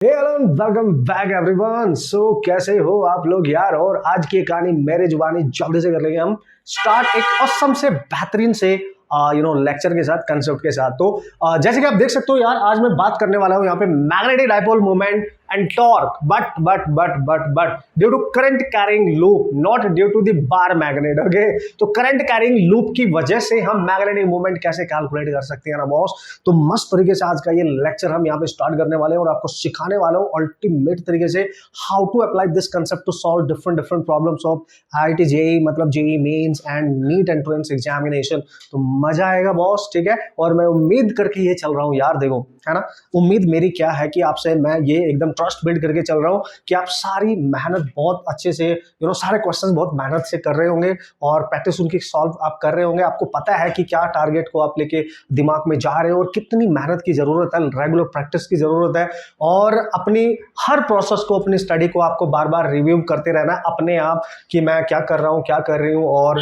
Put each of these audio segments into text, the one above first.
Hello welcome back everyone. So कैसे हो आप लोग यार। और आज की कहानी मेरे जुबानी जल्दी से कर लेंगे हम स्टार्ट एक औसम से बेहतरीन से लेक्चर के साथ, कंसेप्ट के साथ। तो जैसे कि आप देख सकते हो यार, आज मैं बात करने वाला हूं यहाँ पे magnetic dipole moment and torque, but due to current carrying loop, not due to the bar magnet. Okay, तो करंट कैरिंग लूप की वजह से हम मैग्नेटिक मोमेंट कैसे कैलकुलेट कर सकते हैं ना बॉस। तो मस्त तरीके से आज का ये लेक्चर हम यहाँ पे स्टार्ट करने वाले हैं और आपको सिखाने वाला हूँ अल्टीमेट तरीके से how to apply this concept to solve different different problems of IIT JEE, मतलब JEE mains and NEET entrance examination. तो मजा आएगा बॉस, ठीक है। और मैं उम्मीद करके ये चल रहा हूँ यार, देखो है ना, उम्मीद मेरी क्या है कि आपसे मैं ये एकदम ट्रस्ट बिल्ड करके चल रहा हूँ कि आप सारी मेहनत बहुत अच्छे से सारे क्वेश्चंस बहुत मेहनत से कर रहे होंगे और प्रैक्टिस उनकी सॉल्व आप कर रहे होंगे। आपको पता है कि क्या टारगेट को आप लेके दिमाग में जा रहे हो और कितनी मेहनत की जरूरत है, रेगुलर प्रैक्टिस की जरूरत है। और अपनी हर प्रोसेस को, अपनी स्टडी को आपको बार बार रिव्यू करते रहना है अपने आप कि मैं क्या कर रहा हूँ, क्या कर रही हूँ और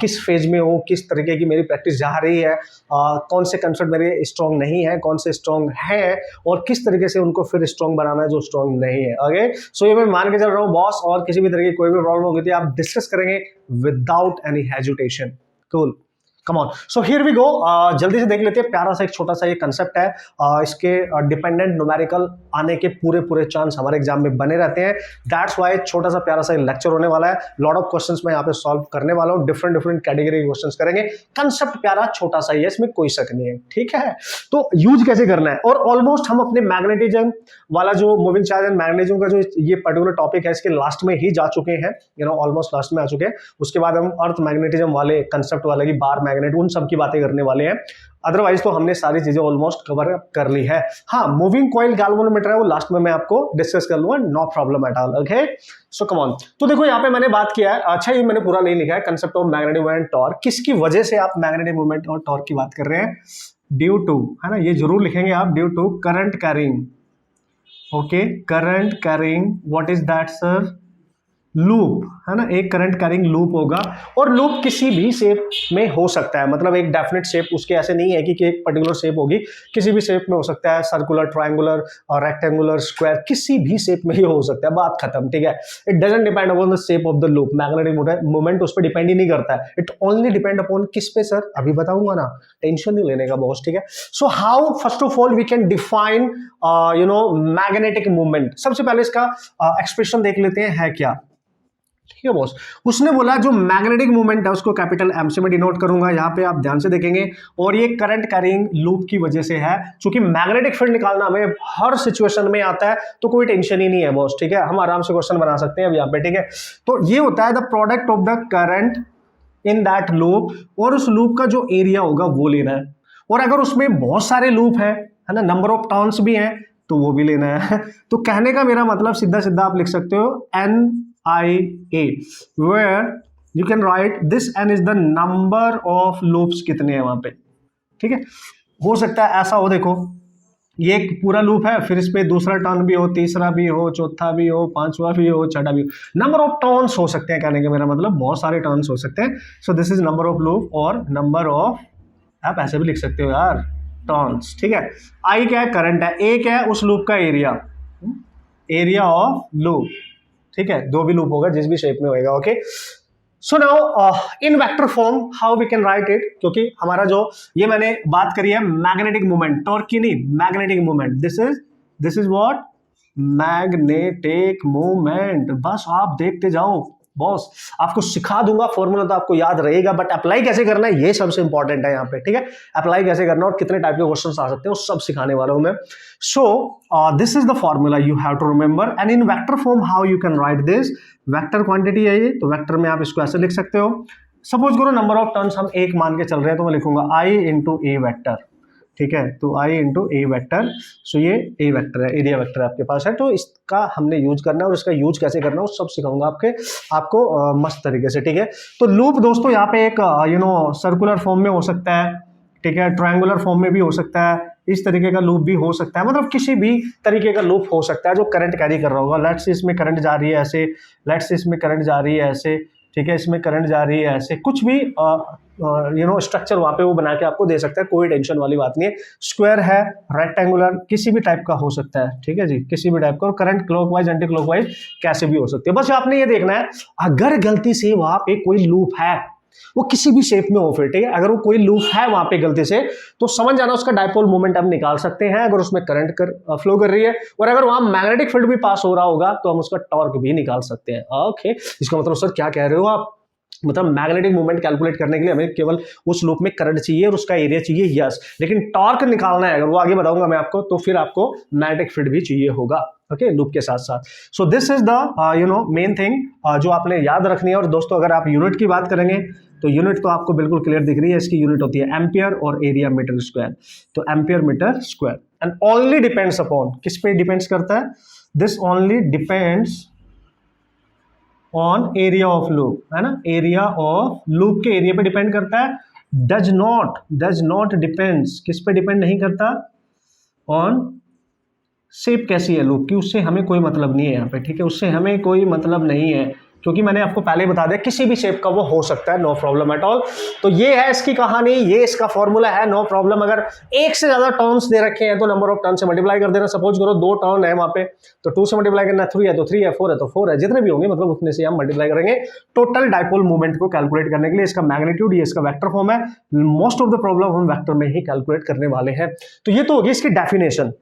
किस फेज में हूँ, किस तरीके की मेरी प्रैक्टिस जा रही है, कौन से कंसेप्ट मेरे स्ट्रॉन्ग नहीं है, कौन से स्ट्रॉन्ग है और किस तरीके से उनको फिर स्ट्रॉन्ग बनाना है जो स्ट्रॉन्ग नहीं है। ओके, सो ये मैं मान के चल रहा हूँ बॉस। और किसी भी तरह की कोई भी प्रॉब्लम होगी तो आप डिस्कस करेंगे without any hesitation. Cool, come on. So here we go. जल्दी से देख लेते हैं, प्यारा सा एक छोटा सा ये कंसेप्ट है। इसके डिपेंडेंट न्यूमेरिकल आने के पूरे पूरे चांस हमारे एग्जाम में बने रहते हैं। दैट्स वाई छोटा सा प्यारा सा लेक्चर होने वाला है। लॉट ऑफ क्वेश्चंस मैं यहाँ पे सॉल्व करने वाला हूँ, डिफरेंट डिफरेंट कैटेगरी के क्वेश्चंस करेंगे। कंसेप्ट प्यारा छोटा सा ही है, इसमें कोई शक नहीं है, ठीक है। तो यूज कैसे करना है, और ऑलमोस्ट हम अपने मैग्नेटिज्म वाला जो मूविंग चार्ज एंड मैग्नेटिज्म का जो ये पर्टिकुलर टॉपिक है, इसके लास्ट में ही जा चुके हैं, ऑलमोस्ट लास्ट में आ चुके हैं। उसके बाद हम अर्थ मैग्नेटिज्म वाले कंसेप्ट वाले की बार मैग्नेट, उन सब की बातें करने वाले हैं। अदरवाइज तो हमने सारी चीजें ऑलमोस्ट कवर कर ली है। हाँ, मूविंग कॉइल गैल्वेनोमीटर है, वो लास्ट में मैं आपको डिस्कस कर लूंगा, no problem at all. Okay, so come on. तो देखो यहाँ पे मैंने बात किया है, अच्छा ये मैंने पूरा नहीं लिखा है, concept of magnetic moment torque, किसकी वजह से आप मैग्नेटिक मोमेंट और टॉर्क की बात कर रहे हैं। ड्यू टू, है ना, ये जरूर लिखेंगे आप, due to current carrying. Okay, current carrying, what is that sir, loop, है ना, एक करंट कैरिंग लूप होगा। और लूप किसी भी शेप में हो सकता है, मतलब एक डेफिनेट शेप उसके ऐसे नहीं है कि एक पर्टिकुलर शेप होगी, किसी भी शेप में हो सकता है, सर्कुलर, ट्रायंगुलर और रेक्टेंगुलर, स्क्वायर, किसी भी शेप में ही हो सकता है, बात खत्म, ठीक है। It doesn't depend upon the shape of the loop, magnetic moment उस पर डिपेंड ही नहीं करता है। इट ओनली डिपेंड अपॉन किस पे सर, अभी बताऊंगा ना, टेंशन नहीं लेने का बॉस, ठीक है। So how first of all we can define magnetic movement. सबसे पहले इसका एक्सप्रेशन देख लेते हैं है क्या, ठीक है बॉस। उसने बोला जो मैग्नेटिक मूवमेंट है उसको कैपिटल एम से मैं डिनोट करूंगा, यहाँ पे आप ध्यान से देखेंगे, और ये करंट कैरिंग लूप की वजह से है। क्योंकि मैग्नेटिक फील्ड निकालना हमें हर सिचुएशन में आता है, तो कोई टेंशन ही नहीं है बॉस, ठीक है। हम आराम से क्वेश्चन बना सकते हैं अब यहाँ पे, ठीक है। तो ये होता है the product of the current in that loop, और उस लूप का जो एरिया होगा वो लेना है। और अगर उसमें बहुत सारे लूप है ना, नंबर ऑफ टर्न्स भी हैं, तो वो भी लेना है। तो कहने का मेरा मतलब सीधा सीधा आप लिख सकते हो NIA, where you can write this N is the number of loops, कितने हैं वहां पे, ठीक है। हो सकता है ऐसा हो, देखो ये एक पूरा लूप है, फिर इस पे दूसरा टर्न भी हो, तीसरा भी हो, चौथा भी हो, पांचवा भी हो, छठा भी हो, नंबर ऑफ टर्न्स हो सकते हैं, कहने का मेरा मतलब बहुत सारे टर्न्स हो सकते हैं। सो this is number of loop और नंबर ऑफ, आप ऐसे भी लिख सकते हो यार, टर्न्स, ठीक है। आई क्या है, करंट है, ए क्या है, उस लूप का एरिया, एरिया ऑफ लूप, ठीक है। दो भी लूप होगा, जिस भी शेप में होगा, okay. So now in vector form how we can write it, क्योंकि हमारा जो ये मैंने बात करी है मैग्नेटिक मूवमेंट, टॉर्क की नहीं, magnetic movement, this is what, magnetic movement. बस आप देखते जाओ बॉस, आपको सिखा दूंगा, फॉर्मूला तो आपको याद रहेगा, बट अप्लाई कैसे करना है ये सबसे इंपॉर्टेंट है यहाँ पे, ठीक है। अप्लाई कैसे करना और कितने टाइप के क्वेश्चंस आ सकते हैं वो सब सिखाने वाला हूं मैं। So this is the formula you have to remember, and in vector form how you can write this. Vector quantity है ये, तो वेक्टर में आप इसको ऐसे लिख सकते हो। सपोज करो नंबर ऑफ टर्न्स हम एक मान के चल रहे हैं, तो मैं लिखूंगा I इंटू ए वैक्टर, ठीक है। तो I इंटू ए वैक्टर, सो ये ए वैक्टर है, एरिया वैक्टर आपके पास है, तो इसका हमने यूज करना है, और इसका यूज कैसे करना है वो सब सिखाऊंगा आपको मस्त तरीके से, ठीक है। तो लूप दोस्तों यहाँ पे एक सर्कुलर फॉर्म में हो सकता है, ठीक है, ट्रायंगुलर फॉर्म में भी हो सकता है, इस तरीके का लूप भी हो सकता है, मतलब किसी भी तरीके का लूप हो सकता है जो करंट कैरी कर रहा होगा। लेट्स से इसमें करंट जा रही है ऐसे, लेट्स से इसमें करंट जा रही है ऐसे, ठीक है, इसमें करंट जा रही है ऐसे, कुछ भी स्ट्रक्चर वहां पे वो बना के आपको दे सकता है, कोई टेंशन वाली बात नहीं है। स्क्वायर है, रेक्टेंगुलर, किसी भी टाइप का हो सकता है, ठीक है जी, किसी भी टाइप का, और करंट क्लॉकवाइज एंटी क्लॉकवाइज कैसे भी हो सकती है। बस आपने ये देखना है अगर गलती से वहां पे कोई लूप है, वो किसी भी शेप में हो फिर, ठीक है, अगर वो कोई लूप है वहां पे गलती से, तो समझ जाना उसका डायपोल मोमेंट हम निकाल सकते हैं अगर उसमें करंट फ्लो कर रही है, और अगर वहां मैग्नेटिक फील्ड भी पास हो रहा होगा तो हम उसका टॉर्क भी निकाल सकते हैं। ओके, इसका मतलब सर क्या कह रहे हो आप, मतलब मैग्नेटिक मूवमेंट कैलकुलेट करने के लिए हमें केवल उस लूप में करंट चाहिए और उसका एरिया चाहिए, यस, लेकिन टॉर्क निकालना है अगर, वो आगे बताऊंगा मैं आपको, तो फिर आपको मैग्नेटिक फील्ड भी चाहिए होगा, ओके, लूप के साथ साथ। सो this is the main thing जो आपने याद रखनी है। और दोस्तों अगर आप यूनिट की बात करेंगे तो यूनिट तो आपको बिल्कुल क्लियर दिख रही है, इसकी यूनिट होती है एम्पियर और एरिया मीटर स्क्वायर, तो ampere metre square, and only depends upon, किस पे डिपेंड्स करता है, this only depends on area of loop, है ना, एरिया ऑफ लूप के एरिया पे डिपेंड करता है, डज नॉट डिपेंड्स, किस पे डिपेंड नहीं करता, ऑन शेप कैसी है लूप की, उससे हमें कोई मतलब नहीं है यहाँ पे, ठीक है, उससे हमें कोई मतलब नहीं है, क्योंकि मैंने आपको पहले बता दिया किसी भी शेप का वो हो सकता है, नो प्रॉब्लम एट ऑल। तो ये है इसकी कहानी, ये इसका फॉर्मूला है, नो प्रॉब्लम। अगर एक से ज्यादा टर्न्स दे रखे हैं तो नंबर ऑफ टर्न से मल्टीप्लाई कर देना। सपोज करो 2 टर्न है वहां पे, तो 2 से मल्टीप्लाई करना, 3 है तो 3 है, 4 है तो 4 है, जितने भी होंगे मतलब उतने से हम मल्टीप्लाई करेंगे टोटल डायपोल मूवमेंट को कैलकुलेट करने के लिए। इसका मैग्नीट्यूड, ये इसका वेक्टर फॉर्म है, मोस्ट ऑफ द प्रॉब्लम हम वेक्टर में ही कैलकुलेट करने वाले हैं। तो ये तो होगी इसकी डेफिनेशन।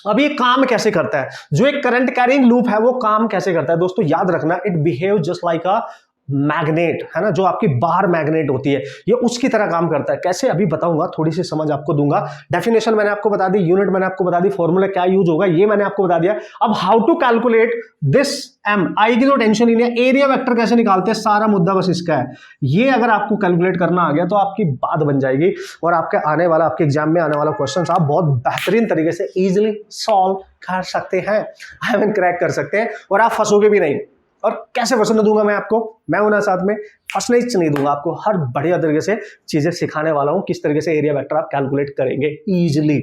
अब ये काम कैसे करता है, जो एक करंट कैरिंग लूप है वो काम कैसे करता है दोस्तों, याद रखना, it behave just like a magnet, है ना, जो आपकी बाहर मैग्नेट होती है, ये उसकी तरह काम करता है। कैसे अभी बताऊंगा, थोड़ी सी समझ आपको दूंगा। डेफिनेशन मैंने आपको बता दी, यूनिट मैंने आपको बता दी, फॉर्मूला क्या यूज होगा ये मैंने आपको बता दिया। अब how to calculate this M, आएगी तो टेंशन ही नहीं है। एरिया वेक्टर कैसे निकालते हैं, सारा मुद्दा बस इसका है। ये अगर आपको कैलकुलेट करना आ गया तो आपकी बात बन जाएगी, और आपके आने वाला, आपके एग्जाम में आने वाला क्वेश्चन आप बहुत बेहतरीन तरीके से इजिली सॉल्व कर सकते हैं, आई मीन क्रैक कर सकते हैं, और आप फंसोगे भी नहीं। और कैसे फंसने दूंगा मैं आपको, मैं हूं ना साथ में, फंसने ही नहीं दूंगा आपको, हर बढ़िया तरीके से चीजें सिखाने वाला हूं, किस तरीके से एरिया वेक्टर आप कैलकुलेट करेंगे इजिली।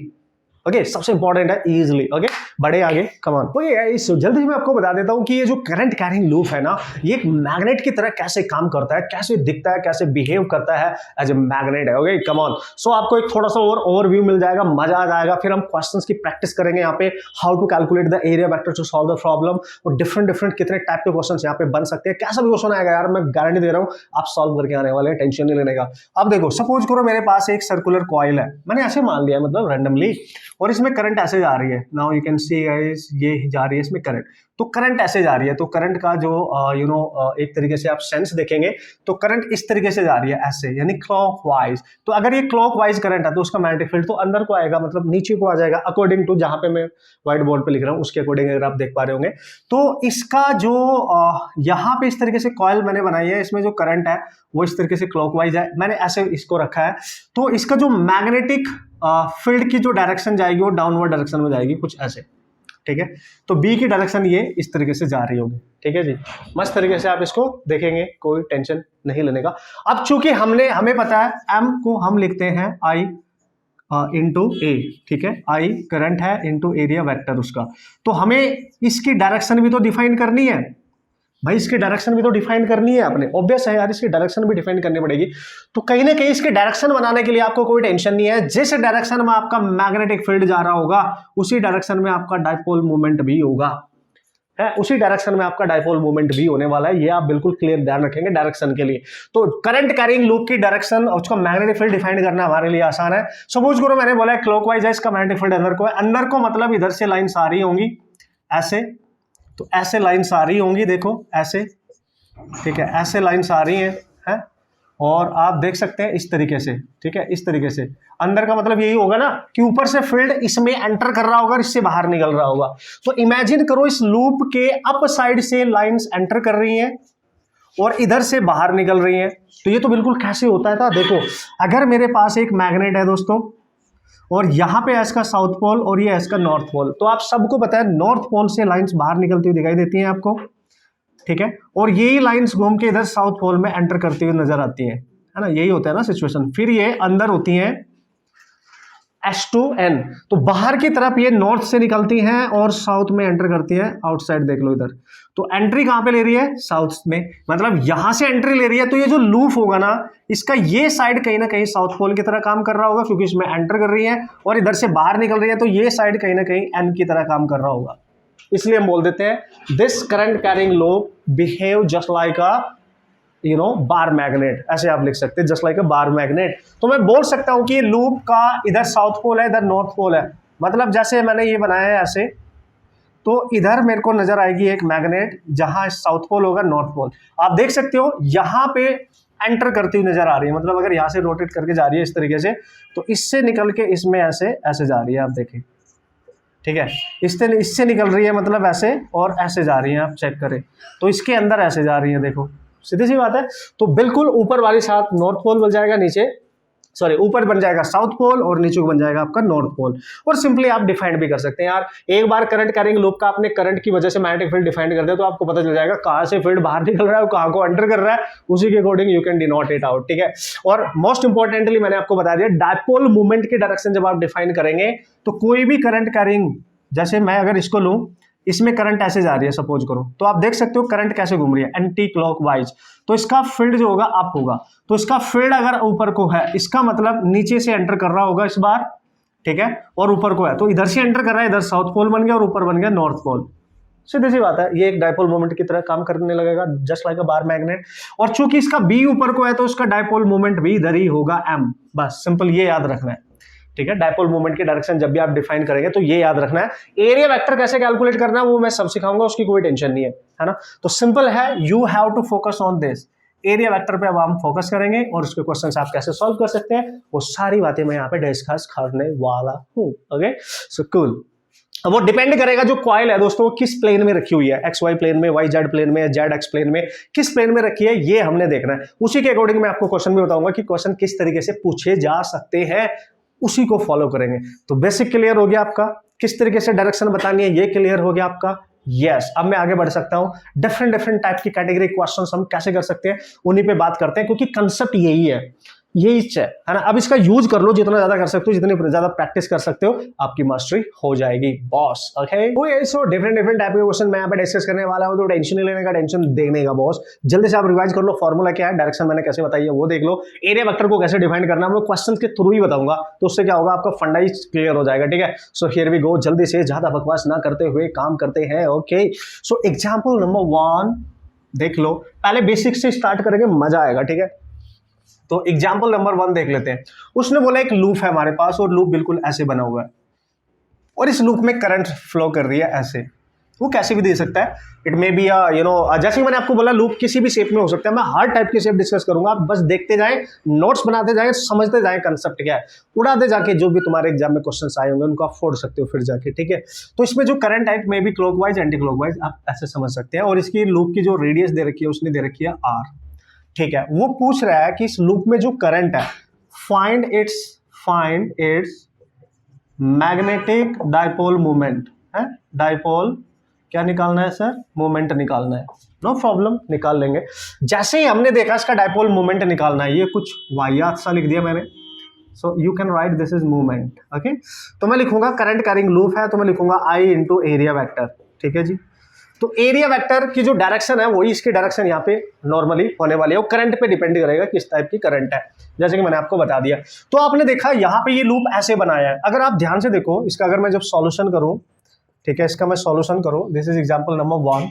ओके, सबसे इंपॉर्टेंट है इजिली। ओके, बड़े आगे, कम ऑन। ओके, जल्दी मैं आपको बता देता हूं कि ये जो करंट कैरिंग लूप है ना, ये एक मैग्नेट की तरह कैसे काम करता है, कैसे दिखता है, कैसे बिहेव करता है एज ए मैग्नेट है। Okay, come on. सो आपको एक थोड़ा सा और ओवरव्यू मिल जाएगा, मजा आ जाएगा। फिर हम क्वेश्चंस की प्रैक्टिस करेंगे यहाँ पे, how to calculate the area vector to solve the problem, और डिफरेंट कितने टाइप के क्वेश्चन यहाँ पे बन सकते हैं। कैसा भी क्वेश्चन आएगा यार, मैं गारंटी दे रहा हूँ आप सॉल्व करके आने वाले हैं, टेंशन नहीं लेने का। अब देखो, सपोज करो मेरे पास एक सर्कुलर कॉइल है, मैंने ऐसे मान लिया मतलब रैंडमली, और इसमें करंट ऐसे जा रही है। Now you can see guys, ये जा रही है इसमें करंट, तो करंट ऐसे जा रही है, तो करंट का जो एक तरीके से आप सेंस देखेंगे तो करंट इस तरीके से जा रही है ऐसे, यानी क्लॉकवाइज। तो अगर ये क्लॉकवाइज करंट है तो उसका मैग्नेटिक फील्ड तो अंदर को आएगा, मतलब नीचे को आ जाएगा, अकॉर्डिंग टू जहां पे मैं व्हाइट बोर्ड पे लिख रहा हूं उसके अकॉर्डिंग, अगर आप देख पा रहे होंगे। तो इसका जो यहाँ पे इस तरीके से कॉइल मैंने बनाई है, इसमें जो करंट है वो इस तरीके से क्लॉकवाइज है, मैंने ऐसे इसको रखा है। तो इसका जो मैग्नेटिक फील्ड की जो डायरेक्शन जाएगी वो डाउनवर्ड डायरेक्शन में जाएगी, कुछ ऐसे, ठीक है। तो बी की डायरेक्शन ये इस तरीके से जा रही होगी, ठीक है जी। मस्त तरीके से आप इसको देखेंगे, कोई टेंशन नहीं लेने का। अब चूंकि हमें पता है एम को हम लिखते हैं आई इंटू ए, ठीक है, आई करंट है इंटू एरिया वेक्टर उसका, तो हमें इसकी डायरेक्शन भी तो डिफाइन करनी है भाई, इसकी डायरेक्शन भी तो डिफाइन करनी है आपने, ऑब्वियस है यार, इसकी डायरेक्शन भी डिफाइन करनी पड़ेगी। तो कहीं ना कहीं इसकी डायरेक्शन बनाने के लिए आपको कोई टेंशन नहीं है, जिस डायरेक्शन में आपका मैग्नेटिक फील्ड जा रहा होगा उसी डायरेक्शन में आपका डायपोल मूवमेंट भी होगा, है, उसी डायरेक्शन में आपका डायपोल मूवमेंट भी होने वाला है। ये आप बिल्कुल क्लियर ध्यान रखेंगे डायरेक्शन के लिए। तो करंट कैरिंग लूप की डायरेक्शन और उसका मैग्नेटिक फील्ड डिफाइन करना हमारे लिए आसान है। सपोज करो मैंने बोला क्लॉकवाइज है, इसका मैग्नेटिक फील्ड अंदर को है, अंदर को मतलब इधर से लाइन्स आ रही होंगी ऐसे, तो ऐसे लाइन्स आ रही होंगी, देखो ऐसे, ठीक है, ऐसे लाइन्स आ रही हैं, और आप देख सकते हैं इस तरीके से, ठीक है, इस तरीके से। अंदर का मतलब यही होगा ना कि ऊपर से फील्ड इसमें एंटर कर रहा होगा, इससे बाहर निकल रहा होगा। तो इमेजिन करो इस लूप के अप साइड से लाइंस एंटर कर रही हैं और इधर से बाहर निकल रही हैं। तो ये तो बिल्कुल कैसे होता है था, देखो अगर मेरे पास एक मैग्नेट है दोस्तों, और यहाँ पे है इसका साउथ पोल और ये है इसका नॉर्थ पोल, तो आप सबको पता है नॉर्थ पोल से लाइंस बाहर निकलती हुई दिखाई देती हैं आपको, ठीक है, और यही लाइंस घूम के इधर साउथ पोल में एंटर करती हुई नजर आती हैं, है ना, यही होता है ना सिचुएशन। फिर ये अंदर होती हैं S2N। तो बाहर की तरफ ये नॉर्थ से निकलती हैं और साउथ में एंटर करती है, आउटसाइड देख लो इधर। तो एंट्री कहां पे ले रही है? साउथ में, मतलब यहां से एंट्री ले रही है। तो ये जो लूप होगा ना, इसका ये साइड कहीं ना कहीं साउथ पोल की तरह काम कर रहा होगा, क्योंकि इसमें एंटर कर रही है और इधर से बाहर निकल रही है। तो ये साइड कहीं ना कहीं एन की तरह काम कर रहा होगा, इसलिए हम बोल देते हैं this current carrying loop behave just like a bar magnet. ऐसे आप लिख सकते हैं, जस्ट लाइक अ बार मैग्नेट। तो मैं बोल सकता हूं कि ये लूप का इधर साउथ पोल है, इधर नॉर्थ पोल है। मतलब जैसे मैंने ये बनाया है ऐसे, तो इधर मेरे को नजर आएगी एक मैग्नेट, जहां साउथ पोल होगा, नॉर्थ पोल। आप देख सकते हो यहां पे एंटर करती हुई नजर आ रही है, मतलब अगर यहां से रोटेट करके जा रही है इस तरीके से, तो इससे निकल के इसमें ऐसे ऐसे जा रही है, आप देखिए, ठीक है। इससे निकल रही है, मतलब ऐसे, और ऐसे जा रही है, आप चेक करें तो इसके अंदर ऐसे जा रही है, देखो, सीधी सी बात है। तो बिल्कुल ऊपर वाली साथ नॉर्थ पोल बन जाएगा, नीचे सॉरी ऊपर बन जाएगा साउथ पोल और नीचे को बन जाएगा आपका नॉर्थ पोल। और सिंपली आप डिफाइन भी कर सकते हैं यार, एक बार करंट कैरिंग लूप का आपने करंट की वजह से मैग्नेटिक फील्ड डिफाइन कर दिया, तो आपको पता चल जाएगा कहां से फील्ड बाहर निकल रहा है और कहां को एंटर कर रहा है, उसी के according you can denote it out, ठीक है। और मोस्ट इंपॉर्टेंटली मैंने आपको बता दिया, डायपोल मूवमेंट की डायरेक्शन जब आप डिफाइन करेंगे, तो कोई भी करंट कैरिंग, जैसे मैं अगर इसको लूं, इसमें करंट ऐसे जा रही है सपोज करो, तो आप देख सकते हो करंट कैसे घूम रही है, एंटी क्लॉकवाइज। तो इसका फील्ड जो होगा अप होगा, तो इसका फील्ड अगर ऊपर को है, इसका मतलब नीचे से एंटर कर रहा होगा इस बार, ठीक है, और ऊपर को है, तो इधर से एंटर कर रहा है, इधर साउथ पोल बन गया और ऊपर बन गया नॉर्थ पोल। सीधी सी बात है, ये एक डायपोल मोमेंट की तरह काम करने लगेगा, जस्ट लाइक अ बार मैग्नेट। और चूंकि इसका बी ऊपर को है, तो इसका डायपोल मोमेंट भी इधर ही होगा, एम। बस सिंपल ये याद रखना है, ठीक है। डायपोल मूवमेंट की डायरेक्शन जब भी आप डिफाइन करेंगे तो ये याद रखना है। एरिया वेक्टर कैसे कैलकुलेट करना है वो मैं सब सिखाऊंगा, उसकी कोई टेंशन नहीं है ना। तो सिंपल है, you have to focus on this. Area vector पे अब हम फोकस करेंगे और उसके क्वेश्चंस आप कैसे सॉल्व कर सकते हैं, वो सारी बातें मैं यहाँ पे डिस्कस करने वाला हूँ। Okay, so cool. अब वो डिपेंड करेगा जो कॉइल है दोस्तों, वो किस प्लेन में रखी हुई है, एक्स वाई प्लेन में, वाई जेड प्लेन में, जेड एक्स प्लेन में, किस प्लेन में रखी है, ये हमने देखना है। उसी के अकॉर्डिंग मैं आपको क्वेश्चन भी बताऊंगा कि क्वेश्चन किस तरीके से पूछे जा सकते हैं, उसी को फॉलो करेंगे। तो बेसिक क्लियर हो गया आपका, किस तरीके से डायरेक्शन बतानी है ये क्लियर हो गया आपका। यस, अब मैं आगे बढ़ सकता हूं, डिफरेंट डिफरेंट टाइप की कैटेगरी क्वेश्चंस हम कैसे कर सकते हैं उन्हीं पे बात करते हैं, क्योंकि कंसेप्ट यही है, यही है ना। अब इसका यूज कर लो, जितना ज्यादा कर सकते हो, जितनी ज्यादा प्रैक्टिस कर सकते हो, आपकी मास्टरी हो जाएगी boss. Okay, so different different type के क्वेश्चन मैं यहाँ पे डिस्कस करने वाला हूँ, तो टेंशन नहीं लेने का, टेंशन देखने का बॉस। जल्दी से आप रिवाइज कर लो, फॉर्मूला क्या है, डायरेक्शन मैंने कैसे बताई है वो देख लो, एरिया वेक्टर को कैसे डिफाइन करना है, मैं क्वेश्चन के थ्रू ही बताऊंगा, तो उससे क्या होगा, आपका फंडा ही क्लियर हो जाएगा, ठीक है। सो हियर वी गो, जल्दी से, ज्यादा बकवास ना करते हुए काम करते हैं। ओके, सो एग्जाम्पल नंबर 1 देख लो, पहले बेसिक से स्टार्ट करेंगे, मजा आएगा, ठीक है। तो एग्जाम्पल नंबर 1 देख लेते हैं। उसने बोला एक लूप है हमारे पास और लूप बिल्कुल ऐसे बना हुआ है और इस लूप में करंट फ्लो कर रही है ऐसे, वो कैसे भी दे सकता है, इट मे बी जैसे मैंने आपको बोला लूप किसी भी शेप में हो सकता है, मैं हर टाइप की शेप डिस्कस करूंगा, आप बस देखते जाएं, नोट्स बनाते जाएं, समझते जाएं कंसेप्ट क्या है, उड़ाते जाके जो भी तुम्हारे एग्जाम में क्वेश्चंस आए होंगे उनको आप फोड़ सकते हो फिर जाके, ठीक है। तो इसमें जो करंट है may be clockwise anti clockwise, आप ऐसे समझ सकते हैं। और इसकी लूप की जो रेडियस दे रखी है उसने दे रखी है r, ठीक है। वो पूछ रहा है कि इस लूप में जो करंट है, find its magnetic dipole moment है, डायपोल क्या निकालना है सर, मोमेंट निकालना है, नो प्रॉब्लम, निकाल लेंगे। जैसे ही हमने देखा इसका डायपोल मोमेंट निकालना है, ये कुछ वाहियात सा लिख दिया मैंने, so you can write this is movement. Okay, तो मैं लिखूंगा करंट कैरिंग लूप है, तो मैं लिखूंगा I इंटू एरिया वैक्टर, ठीक है जी। तो एरिया वेक्टर की जो डायरेक्शन है वही इसकी डायरेक्शन यहाँ पे नॉर्मली होने वाली है, वो करंट पे डिपेंड करेगा किस टाइप की करंट है, जैसे कि मैंने आपको बता दिया। तो आपने देखा यहाँ पे ये लूप ऐसे बनाया है, अगर आप ध्यान से देखो इसका, अगर मैं जब सॉल्यूशन करूं, ठीक है, इसका मैं सॉल्यूशन करूं, दिस इज एग्जांपल नंबर 1,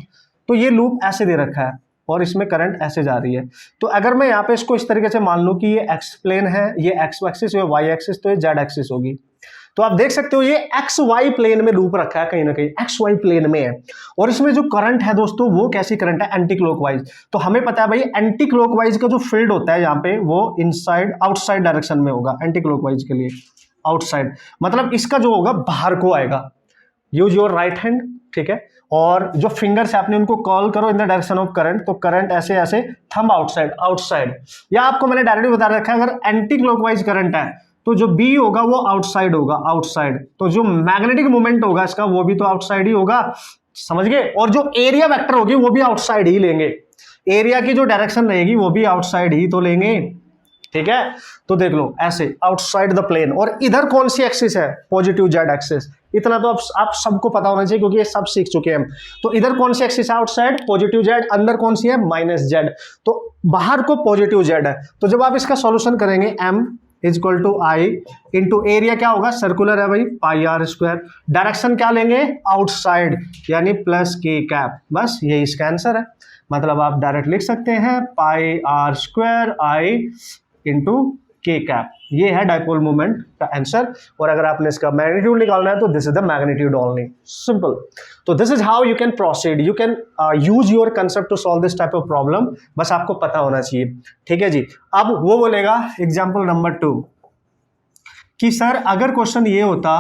तो ये लूप ऐसे दे रखा है और इसमें करंट ऐसे जा रही है। तो अगर मैं यहाँ पे इसको इस तरीके से मान लूं कि ये एक्स प्लेन है, ये एक्स एक्सिस, ये वाई एक्सिस, तो ये जेड एक्सिस होगी। तो आप देख सकते हो ये एक्स वाई प्लेन में लूप रखा है, कहीं ना कहीं एक्स वाई प्लेन में है, और इसमें जो करंट है दोस्तों वो कैसी करंट है, एंटी क्लॉकवाइज। तो हमें पता है भाई एंटी क्लॉकवाइज का जो फील्ड होता है यहाँ पे वो इनसाइड आउटसाइड डायरेक्शन में होगा, एंटी क्लॉकवाइज के लिए आउटसाइड, मतलब इसका जो होगा बाहर को आएगा। यूज योर राइट हैंड, ठीक है, और जो फिंगर्स है आपने उनको कॉल करो in the direction of current, तो करंट ऐसे ऐसे, थंब आउटसाइड, या आपको मैंने डायरेक्टली बता रखा है अगर एंटी क्लॉकवाइज करंट है तो जो B होगा वो आउटसाइड होगा, आउटसाइड। तो जो मैग्नेटिक मोमेंट होगा इसका वो भी तो आउटसाइड ही होगा, समझ गए। और जो एरिया वेक्टर होगी वो भी आउटसाइड ही लेंगे, एरिया की जो डायरेक्शन रहेगी वो भी आउटसाइड ही तो लेंगे, ठीक है, तो देख लो ऐसे आउटसाइड द प्लेन, और इधर कौन सी एक्सिस है, पॉजिटिव जेड एक्सिस। इतना तो आप सबको पता होना चाहिए क्योंकि ये सब सीख चुके हैं हम। तो इधर कौन सी एक्सिस है, आउटसाइड पॉजिटिव जेड, अंदर कौन सी है, माइनस जेड, तो बाहर को पॉजिटिव जेड है। तो जब आप इसका सॉल्यूशन करेंगे m is equal to I into area क्या होगा, सर्कुलर है भाई, पाई आर स्क्वायर, डायरेक्शन क्या लेंगे, आउटसाइड, यानी प्लस के कैप, बस यही इसका आंसर है। मतलब आप डायरेक्ट लिख सकते हैं पाई आर स्क्वायर आई इंटू के कैप, ये है डाइपोल मोमेंट का आंसर। और अगर आपने इसका मैग्नीट्यूड निकालना है तो this is the magnitude only, simple. तो this is how you can proceed, you can use your concept to solve this type of problem, बस आपको पता होना चाहिए, ठीक है जी। अब वो बोलेगा एग्जाम्पल नंबर 2 कि सर अगर क्वेश्चन ये होता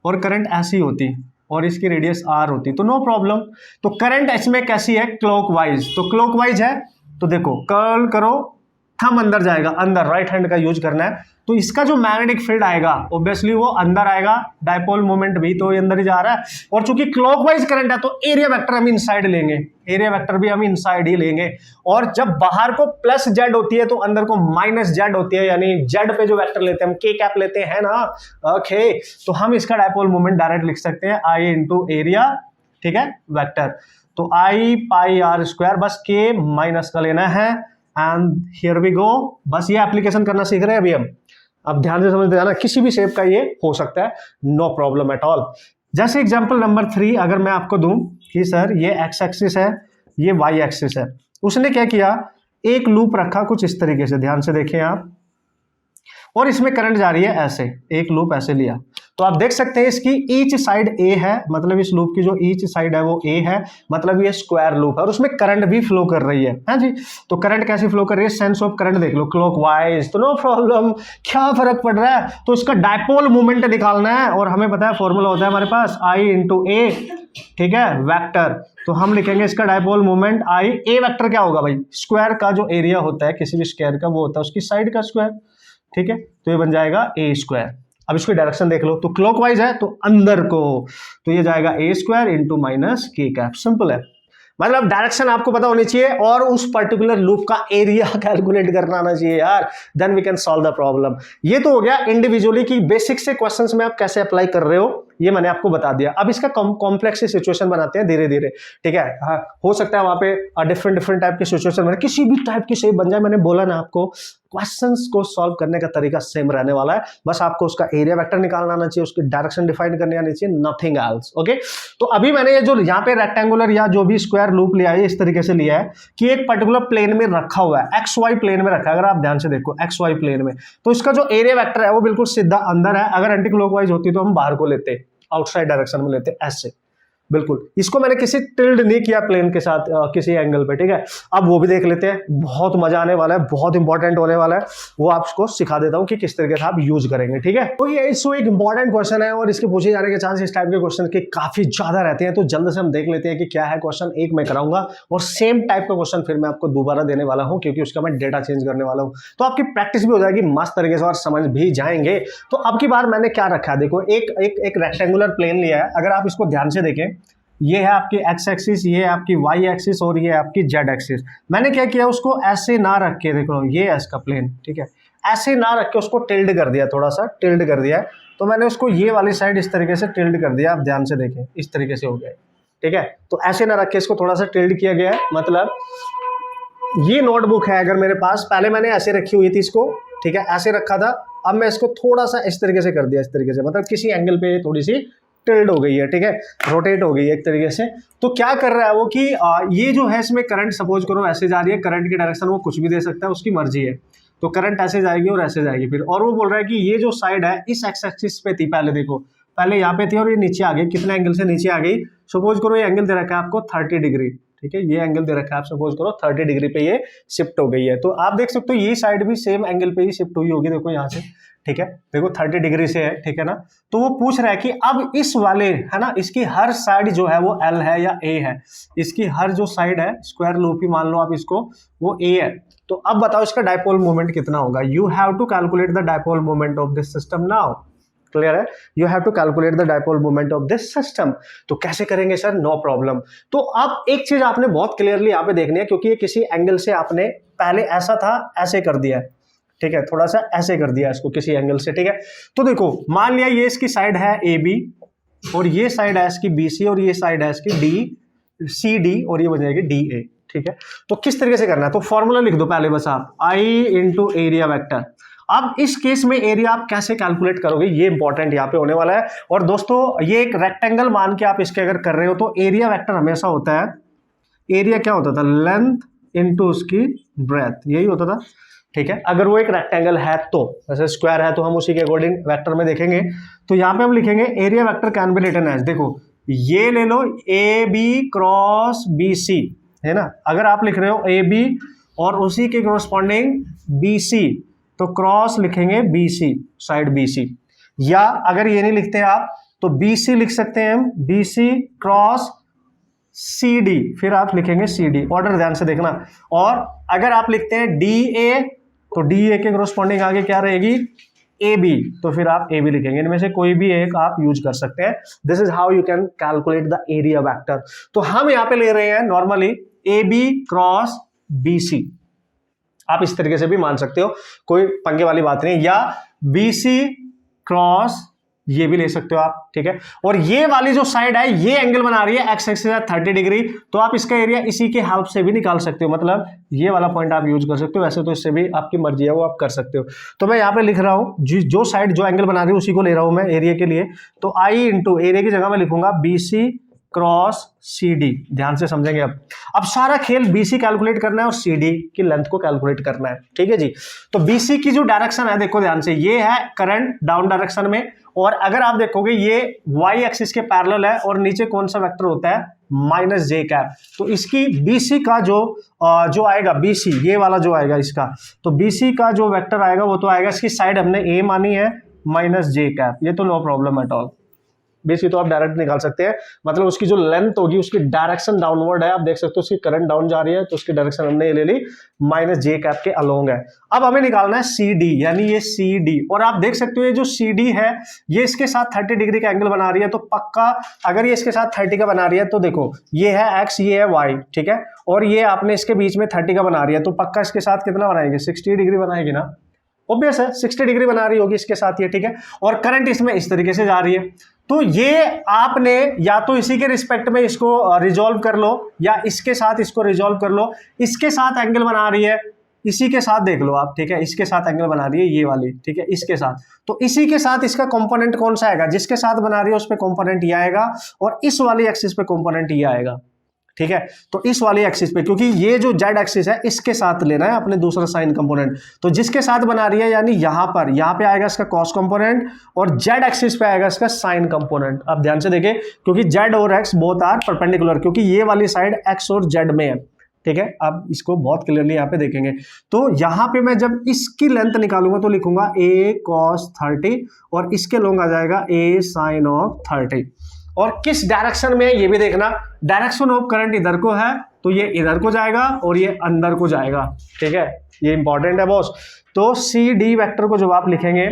और करंट ऐसी होती और इसकी रेडियस r होती तो नो प्रॉब्लम। तो करंट इसमें कैसी है, क्लॉकवाइज, तो क्लॉकवाइज है तो देखो कर्ल करो, थंब अंदर जाएगा, अंदर राइट हैंड का यूज करना है, तो इसका जो मैग्नेटिक फील्ड आएगा ऑब्वियसली वो अंदर आएगा, डाइपोल मोमेंट भी तो ये अंदर ही जा रहा है, और चूंकि क्लॉकवाइज करंट है तो एरिया वेक्टर हम इनसाइड लेंगे, एरिया वेक्टर भी हम इनसाइड ही लेंगे। और जब बाहर को प्लस जेड होती है तो अंदर को माइनस जेड होती है, यानी जेड पे जो वेक्टर लेते हैं हम के कैप लेते हैं ना, ओके, तो हम इसका डाइपोल मोमेंट डायरेक्ट लिख सकते हैं आई इंटू एरिया, ठीक है, वेक्टर। तो आई पाई आर स्क्वायर, बस के माइनस का लेना है, एंड हियर वी गो, बस ये एप्लीकेशन करना सीख रहे हैं अभी हम। अब ध्यान से समझते जाना, किसी भी शेप का ये हो सकता है, नो प्रॉब्लम एट ऑल। जैसे एग्जांपल नंबर 3 अगर मैं आपको दूं कि सर ये एक्स एक्सिस है, ये वाई एक्सिस है, उसने क्या किया, एक लूप रखा कुछ इस तरीके से, ध्यान से देखें आप, और इसमें करंट जा रही है ऐसे, एक लूप ऐसे लिया, तो आप देख सकते हैं इसकी ईच साइड ए है, मतलब इस लूप की जो ईच साइड है वो ए है, मतलब ये स्क्वायर लूप है, और उसमें करंट भी फ्लो कर रही है, हाँ जी। तो करंट कैसे फ्लो कर रही है, सेंस ऑफ करंट देख लो, क्लॉकवाइज, तो नो प्रॉब्लम, क्या फर्क पड़ रहा है, तो इसका डाइपोल मोमेंट निकालना है, और हमें पता है फॉर्मूला होता है हमारे पास आई इंटू ए, ठीक है, वेक्टर। तो हम लिखेंगे इसका dipole moment I, A vector क्या होगा भाई, स्क्वायर का जो एरिया होता है किसी भी स्क्वायर का वो होता है उसकी साइड का स्क्वायर, ठीक है, तो ये बन जाएगा ए स्क्वायर। अब इसकी डायरेक्शन देख लो, तो क्लॉकवाइज है तो अंदर को, तो ये जाएगा A square into minus K cap, simple है। मतलब डायरेक्शन आपको पता होनी चाहिए और उस पर्टिकुलर लूप का एरिया कैलकुलेट करना आना चाहिए यार, then we can solve the problem. ये तो हो गया इंडिविजुअली की बेसिक से क्वेश्चंस में आप कैसे अप्लाई कर रहे हो, ये मैंने आपको बता दिया। अब इसका कॉम्प्लेक्स सिचुएशन बनाते हैं धीरे धीरे, ठीक है। हाँ, हो सकता है वहां पे डिफरेंट टाइप की सिचुएशन बने, किसी भी टाइप की शेप बन जाए, मैंने बोला ना आपको क्वेश्चंस को सॉल्व करने का तरीका सेम रहने वाला है, बस आपको उसका एरिया वेक्टर निकालना आना चाहिए, उसकी डायरेक्शन डिफाइन करनी आनी चाहिए, नथिंग एल्स, ओके। तो अभी मैंने ये जो यहाँ पे रेक्टेंगुलर या जो भी स्क्वायर लूप लिया है इस तरीके से लिया है कि एक पर्टिकुलर प्लेन में रखा हुआ है, एक्स वाई प्लेन में रखा है, अगर आप ध्यान से देखो एक्स वाई प्लेन में, तो इसका जो एरिया वेक्टर है वो बिल्कुल सीधा अंदर है, अगर एंटी क्लॉकवाइज होती तो हम बाहर को लेते, आउटसाइड डायरेक्शन में लेते, ऐसे बिल्कुल। इसको मैंने किसी टिल्ड नहीं किया प्लेन के साथ किसी एंगल पे, ठीक है। अब वो भी देख लेते हैं, बहुत मजा आने वाला है, बहुत इंपॉर्टेंट होने वाला है, वो आपको सिखा देता हूं कि किस तरीके से आप यूज करेंगे, ठीक है। तो ये एक इंपॉर्टेंट क्वेश्चन है और इसके पूछे जाने के चांस इस टाइप के क्वेश्चन के काफी ज्यादा रहते हैं, तो जल्द से हम देख लेते हैं कि क्या है क्वेश्चन। एक मैं कराऊंगा और सेम टाइप का क्वेश्चन फिर मैं आपको दोबारा देने वाला हूं, क्योंकि उसका मैं डेटा चेंज करने वाला हूं, तो आपकी प्रैक्टिस भी हो जाएगी मस्त तरीके से और समझ भी जाएंगे। तो अब की बार मैंने क्या रखा है, देखो एक रेक्टेंगुलर प्लेन लिया है, अगर आप इसको ध्यान से देखें, ये है आपकी एक्स एक्सिस, ये है आपकी वाई एक्सिस और ये है आपकी जेड एक्सिस। मैंने क्या किया, उसको ऐसे ना रख के, देखो ये है इसका प्लेन, ठीक है, ऐसे ना रख के उसको टिल्ड कर दिया, थोड़ा सा टिल्ड कर दिया, तो मैंने उसको ये वाली साइड इस तरीके से टिल्ड कर दिया, आप ध्यान से देखें इस तरीके से हो गया, ठीक है। तो ऐसे ना रख के इसको थोड़ा सा टिल्ड किया गया है, मतलब ये नोटबुक है अगर मेरे पास, पहले मैंने ऐसे रखी हुई थी इसको, ठीक है, ऐसे रखा था, अब मैं इसको थोड़ा सा इस तरीके से कर दिया, इस तरीके से, मतलब किसी एंगल पे थोड़ी सी टिल्ड हो गई है, ठीक है, रोटेट हो गई है एक तरीके से। तो क्या कर रहा है वो कि ये जो है इसमें करंट सपोज करो ऐसे जा रही है, करंट की डायरेक्शन वो कुछ भी दे सकता है, उसकी मर्जी है, तो करंट ऐसे जाएगी और ऐसे जाएगी फिर, और वो बोल रहा है कि ये जो साइड है इस एक्स एक्सिस पे थी, पहले देखो, पहले यहाँ पे थी और ये नीचे आ गई, कितने एंगल से नीचे आ गई, सपोज करो ये एंगल दे रखा है आपको 30 डिग्री, ठीक है, ये एंगल दे रखा है, आप सपोज करो 30 डिग्री पे ये शिफ्ट हो गई है, तो आप देख सकते हो ये साइड भी सेम एंगल पे ही शिफ्ट हुई होगी, देखो यहाँ से, ठीक है, देखो 30 डिग्री से है, ठीक है ना। तो वो पूछ रहा है कि अब इस वाले है ना, इसकी हर साइड जो है वो L है या A है, इसकी हर जो साइड है स्क्वायर लूप ही मान लो आप इसको, वो A है, तो अब बताओ इसका डाइपोल मोमेंट कितना होगा। You have to calculate the dipole moment of this system now, clear है, you have to calculate the dipole moment of this system. तो कैसे करेंगे सर, नो प्रॉब्लम। तो अब एक चीज आपने बहुत क्लियरली यहाँ पे देखनी है, क्योंकि ये किसी एंगल से आपने पहले ऐसा था ऐसे कर दिया है, ठीक है, थोड़ा सा ऐसे कर दिया इसको किसी एंगल से, ठीक है। तो देखो मान लिया ये इसकी साइड है ए बी और ये साइड है इसकी बी सी और ये साइड है इसकी डी सी डी और ये बन जाएगी डी ए, ठीक है। तो किस तरीके से करना है, तो फॉर्मूला लिख दो पहले बस आप, आई इंटू एरिया वेक्टर। अब इस केस में एरिया आप कैसे कैलकुलेट करोगे, ये इंपॉर्टेंट यहाँ पे होने वाला है। और दोस्तों ये एक रेक्टेंगल मान के आप इसके अगर कर रहे हो तो एरिया वेक्टर हमेशा होता है, एरिया क्या होता था, लेंथ इनटू उसकी ब्रेथ, यही होता था, ठीक है। अगर वो एक रेक्टेंगल है तो, जैसे स्क्वायर है तो हम उसी के अकॉर्डिंग वेक्टर में देखेंगे। तो यहाँ पे हम लिखेंगे area vector can be written as, देखो ये ले लो A B cross B C, है ना। अगर आप लिख रहे हो ए बी और उसी के कॉरस्पॉन्डिंग बी सी तो क्रॉस लिखेंगे B C, side B C. या अगर ये नहीं लिखते आप तो बी सी लिख सकते हैं हम, B C cross C D, फिर आप लिखेंगे सी डी, ऑर्डर ध्यान से देखना। और अगर आप लिखते हैं डी ए तो डी ए के कॉरस्पॉन्डिंग आगे क्या रहेगी, ए बी, तो फिर आप ए बी लिखेंगे। इनमें से कोई भी एक आप यूज कर सकते हैं। This is how you can calculate the area vector. तो हम यहाँ पे ले रहे हैं normally A B cross B C, आप इस तरीके से भी मान सकते हो, कोई पंगे वाली बात नहीं, या बी सी क्रॉस ये भी ले सकते हो आप, ठीक है। और ये वाली जो साइड है ये एंगल बना रही है एक्स एक्सिस 30 डिग्री, तो आप इसका एरिया इसी के हेल्प से भी निकाल सकते हो, मतलब ये वाला पॉइंट आप यूज कर सकते हो। वैसे तो इससे भी आपकी मर्जी है, वो आप कर सकते हो। तो मैं यहाँ पे लिख रहा हूँ जो साइड जो एंगल बना रही है उसी को ले रहा हूँ मैं एरिया के लिए। तो आई इंटू एरिया की जगह मैं लिखूंगा B C cross C D, ध्यान से समझेंगे। अब सारा खेल BC कैलकुलेट करना है और CD की लेंथ को कैलकुलेट करना है, ठीक है जी। तो BC की जो डायरेक्शन है देखो ध्यान से, ये है करंट डाउन डायरेक्शन में, और अगर आप देखोगे ये y एक्सिस के पैरेलल है और नीचे कौन सा वेक्टर होता है, माइनस जे कैप। तो इसकी BC का जो आएगा BC, ये वाला जो आएगा इसका, तो BC का जो वेक्टर आएगा वो तो आएगा, इसकी साइड हमने A मानी है माइनस जे कैप, ये तो no problem at all. Basic तो आप डायरेक्ट निकाल सकते हैं, मतलब उसकी जो लेंथ होगी उसकी डायरेक्शन डाउनवर्ड है, आप देख सकते हो उसकी करंट डाउन जा रही है तो उसकी डायरेक्शन हमने ले ली माइनस जे कैप के अलोंग है। अब हमें निकालना है CD, यानी ये CD, और आप देख सकते हो ये जो CD है ये इसके साथ 30 डिग्री का एंगल बना रही है, तो पक्का अगर ये इसके साथ 30 का बना रही है तो देखो ये है X, ये है Y, ठीक है, और ये आपने इसके बीच में 30 का बना रही है, तो पक्का इसके साथ कितना बनाएंगे, 60 डिग्री बनाएगी ना, ऑब्वियस है 60 डिग्री बना रही होगी इसके साथ ये, ठीक है। और करंट इसमें इस तरीके से जा रही है, तो ये आपने या तो इसी के रिस्पेक्ट में इसको रिजॉल्व कर लो या इसके साथ इसको रिजॉल्व कर लो। इसके साथ एंगल बना रही है, इसी के साथ देख लो आप, ठीक है, इसके साथ एंगल बना रही है ये वाली, ठीक है, इसके साथ, तो इसी के साथ इसका कंपोनेंट कौन सा आएगा, जिसके साथ बना रही है उस पे कंपोनेंट ये आएगा और इस वाली एक्सिस पे कंपोनेंट ये आएगा, ठीक है। तो इस वाली एक्सिस पे, क्योंकि ये जो जेड एक्सिस है इसके साथ लेना है अपने दूसरा साइन कंपोनेंट, तो जिसके साथ बना रही है यानी यहाँ पे आएगा इसका कॉस कंपोनेंट और जेड एक्सिस पे आएगा इसका साइन कंपोनेंट। अब ध्यान से देखें, क्योंकि जेड और एक्स बोथ आर परपेंडिकुलर, क्योंकि ये वाली साइड एक्स और जेड में है, ठीक है। अब इसको बहुत क्लियरली यहाँ पे देखेंगे, तो यहाँ पे मैं जब इसकी लेंथ निकालूंगा तो लिखूंगा a cos 30 और इसके लॉन्ग आ जाएगा a sin of 30। और किस डायरेक्शन में ये भी देखना, डायरेक्शन ऑफ करंट इधर को है तो ये इधर को जाएगा और ये अंदर को जाएगा, ठीक है, ये इंपॉर्टेंट है बॉस। तो CD वेक्टर को जब आप लिखेंगे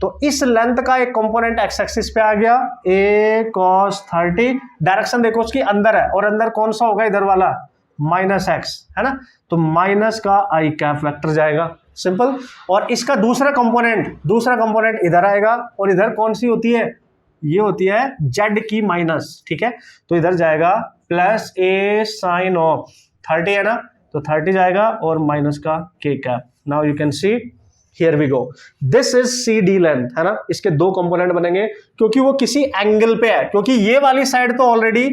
तो इस लेंथ का एक कंपोनेंट एक्स एक्सिस पे आ गया a cos 30, डायरेक्शन देखो उसकी अंदर है और अंदर कौन सा होगा, इधर वाला माइनस एक्स, है ना, तो माइनस का आई कैप वेक्टर जाएगा, सिंपल। और इसका दूसरा कंपोनेंट इधर आएगा और इधर कौन सी होती है, ये होती है जेड की माइनस, ठीक है, तो इधर जाएगा प्लस a sin ऑफ 30 है ना, तो 30 जाएगा और माइनस का k cap. Now you can see here we go, this is CD length, है ना। इसके दो कंपोनेंट बनेंगे क्योंकि वो किसी एंगल पे है, क्योंकि ये वाली साइड तो already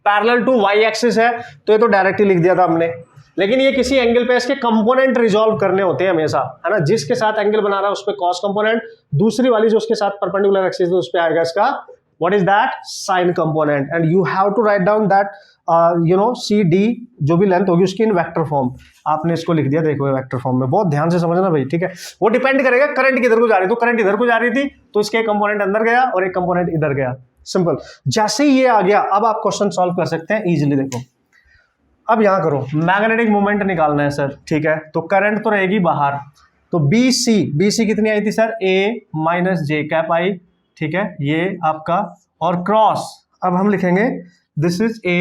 parallel to y axis है तो ये तो डायरेक्टली लिख दिया था हमने, लेकिन ये किसी एंगल पे इसके कंपोनेंट रिजॉल्व करने होते हैं हमेशा, है ना। जिसके साथ एंगल बना रहा है उस पे कॉस कंपोनेंट, दूसरी वाली जो उसके साथ परपेंडिकुलर एक्सिस है उस पे आएगा इसका what is that, sine component. And you have to write down that CD जो भी लेंथ होगी उसकी इन वेक्टर फॉर्म, आपने इसको लिख दिया, देखो वेक्टर फॉर्म में, बहुत ध्यान से समझना भाई, ठीक है। वो डिपेंड करेगा करंट किधर को जा रही है, तो करंट इधर को जा रही थी तो इसके एक कंपोनेंट अंदर गया और एक कंपोनेंट इधर गया, सिंपल। जैसे ही ये आ गया अब आप क्वेश्चन सॉल्व कर सकते हैं इजीली। देखो अब यहां करो, मैग्नेटिक मोमेंट निकालना है सर, ठीक है, तो करंट तो रहेगी बाहर, तो BC कितनी आई थी sir, a minus J cap I, ठीक है, ये आपका, और क्रॉस अब हम लिखेंगे दिस इज a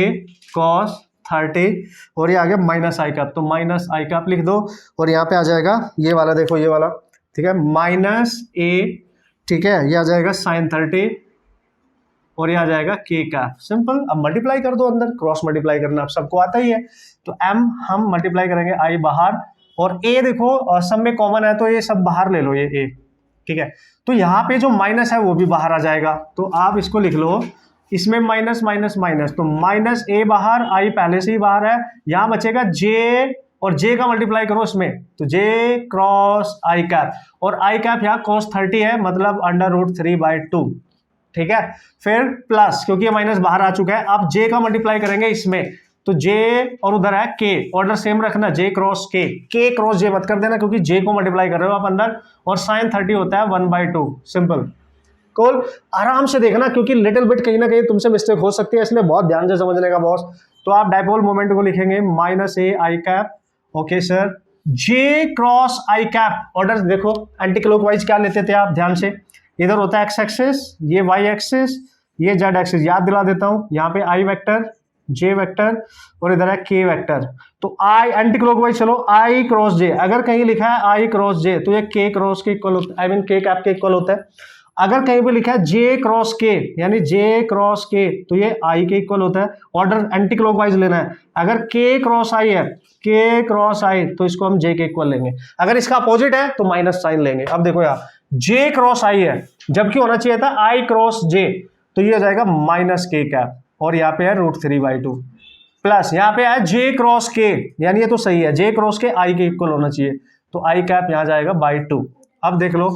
cos 30 और ये आ गया माइनस आई कैप, तो माइनस आई कैप लिख दो और यहाँ पे आ जाएगा ये वाला, देखो ये वाला, ठीक है, माइनस ए, ठीक है, ये आ जाएगा साइन 30 और ये आ जाएगा के कैप। सिंपल। अब मल्टीप्लाई कर दो, अंदर क्रॉस मल्टीप्लाई करना आप सबको आता ही है, तो m हम मल्टीप्लाई करेंगे आई बाहर और a देखो सब में कॉमन है तो ये सब बाहर ले लो, ये a, ठीक है। तो यहाँ पे जो माइनस है वो भी बाहर आ जाएगा, तो आप इसको लिख लो, इसमें माइनस माइनस माइनस, तो माइनस a बाहर, i पहले से ही बाहर है, यहाँ बचेगा j और j का मल्टीप्लाई करो इसमें, तो j क्रॉस आई कैप और आई कैप यहाँ cos 30 है, मतलब √3/2, ठीक है। फिर प्लस, क्योंकि ये माइनस बाहर आ चुका है, आप j का मल्टीप्लाई करेंगे इसमें, तो j और उधर है k, ऑर्डर सेम रखना, j cross k, k cross j मत कर देना क्योंकि j को मल्टीप्लाई कर रहे हो आप अंदर, और साइन 30 होता है 1/2। सिंपल। कॉल आराम से देखना क्योंकि लिटिल बिट कहीं ना कहीं तुमसे मिस्टेक हो सकती है, इसलिए बहुत ध्यान से समझने का बॉस। तो आप डायपोल मोमेंट को लिखेंगे minus A I cap, okay sir, j cross I cap, order देखो एंटी क्लॉकवाइज क्या लेते थे आप, ध्यान से, इधर होता है एक्स एक्सिस, ये वाई एक्सिस, ये जेड एक्सिस, याद दिला देता हूं, यहाँ पे आई वेक्टर, जे वेक्टर और इधर है के वेक्टर, तो आई एंटी क्लॉकवाइज चलो, आई क्रॉस जे, अगर कहीं लिखा है आई क्रॉस जे तो ये के क्रॉस के इक्वल होता है, आई मीन के कैप के इक्वल होता है। अगर कहीं पे लिखा है जे क्रॉस के यानी जे क्रॉस के तो ये आई के इक्वल होता है, ऑर्डर एंटी क्लॉकवाइज लेना है। अगर के क्रॉस आई है, के क्रॉस आई तो इसको हम जे के इक्वल लेंगे, अगर इसका अपोजिट है तो माइनस साइन लेंगे। अब देखो यार, जे क्रॉस आई है जबकि होना चाहिए था आई क्रॉस जे, तो ये हो जाएगा माइनस के कैप और यहाँ पे है √3/2 प्लस यहाँ पे है जे क्रॉस के, यानी ये तो सही है, जे क्रॉस के आई के इक्वल होना चाहिए, तो आई कैप यहाँ जाएगा /2। अब देख लो,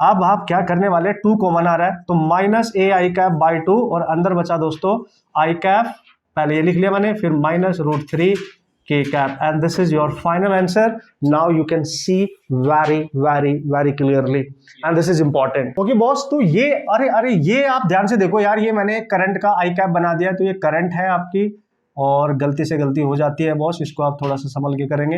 अब आप क्या करने वाले, 2 कॉमन आ रहा है तो माइनस ए आई कैप /2 और अंदर बचा दोस्तों आई कैप, पहले ये लिख लिया मैंने, फिर माइनस √3 के cap, and this is your final answer. Now you can C very very very clearly and this is important. Okay boss, तो ये अरे ये आप ध्यान से देखो यार, ये मैंने करंट का आई कैप बना दिया, तो ये करंट है आपकी और गलती से गलती हो जाती है बॉस, इसको आप थोड़ा सा संभल के करेंगे।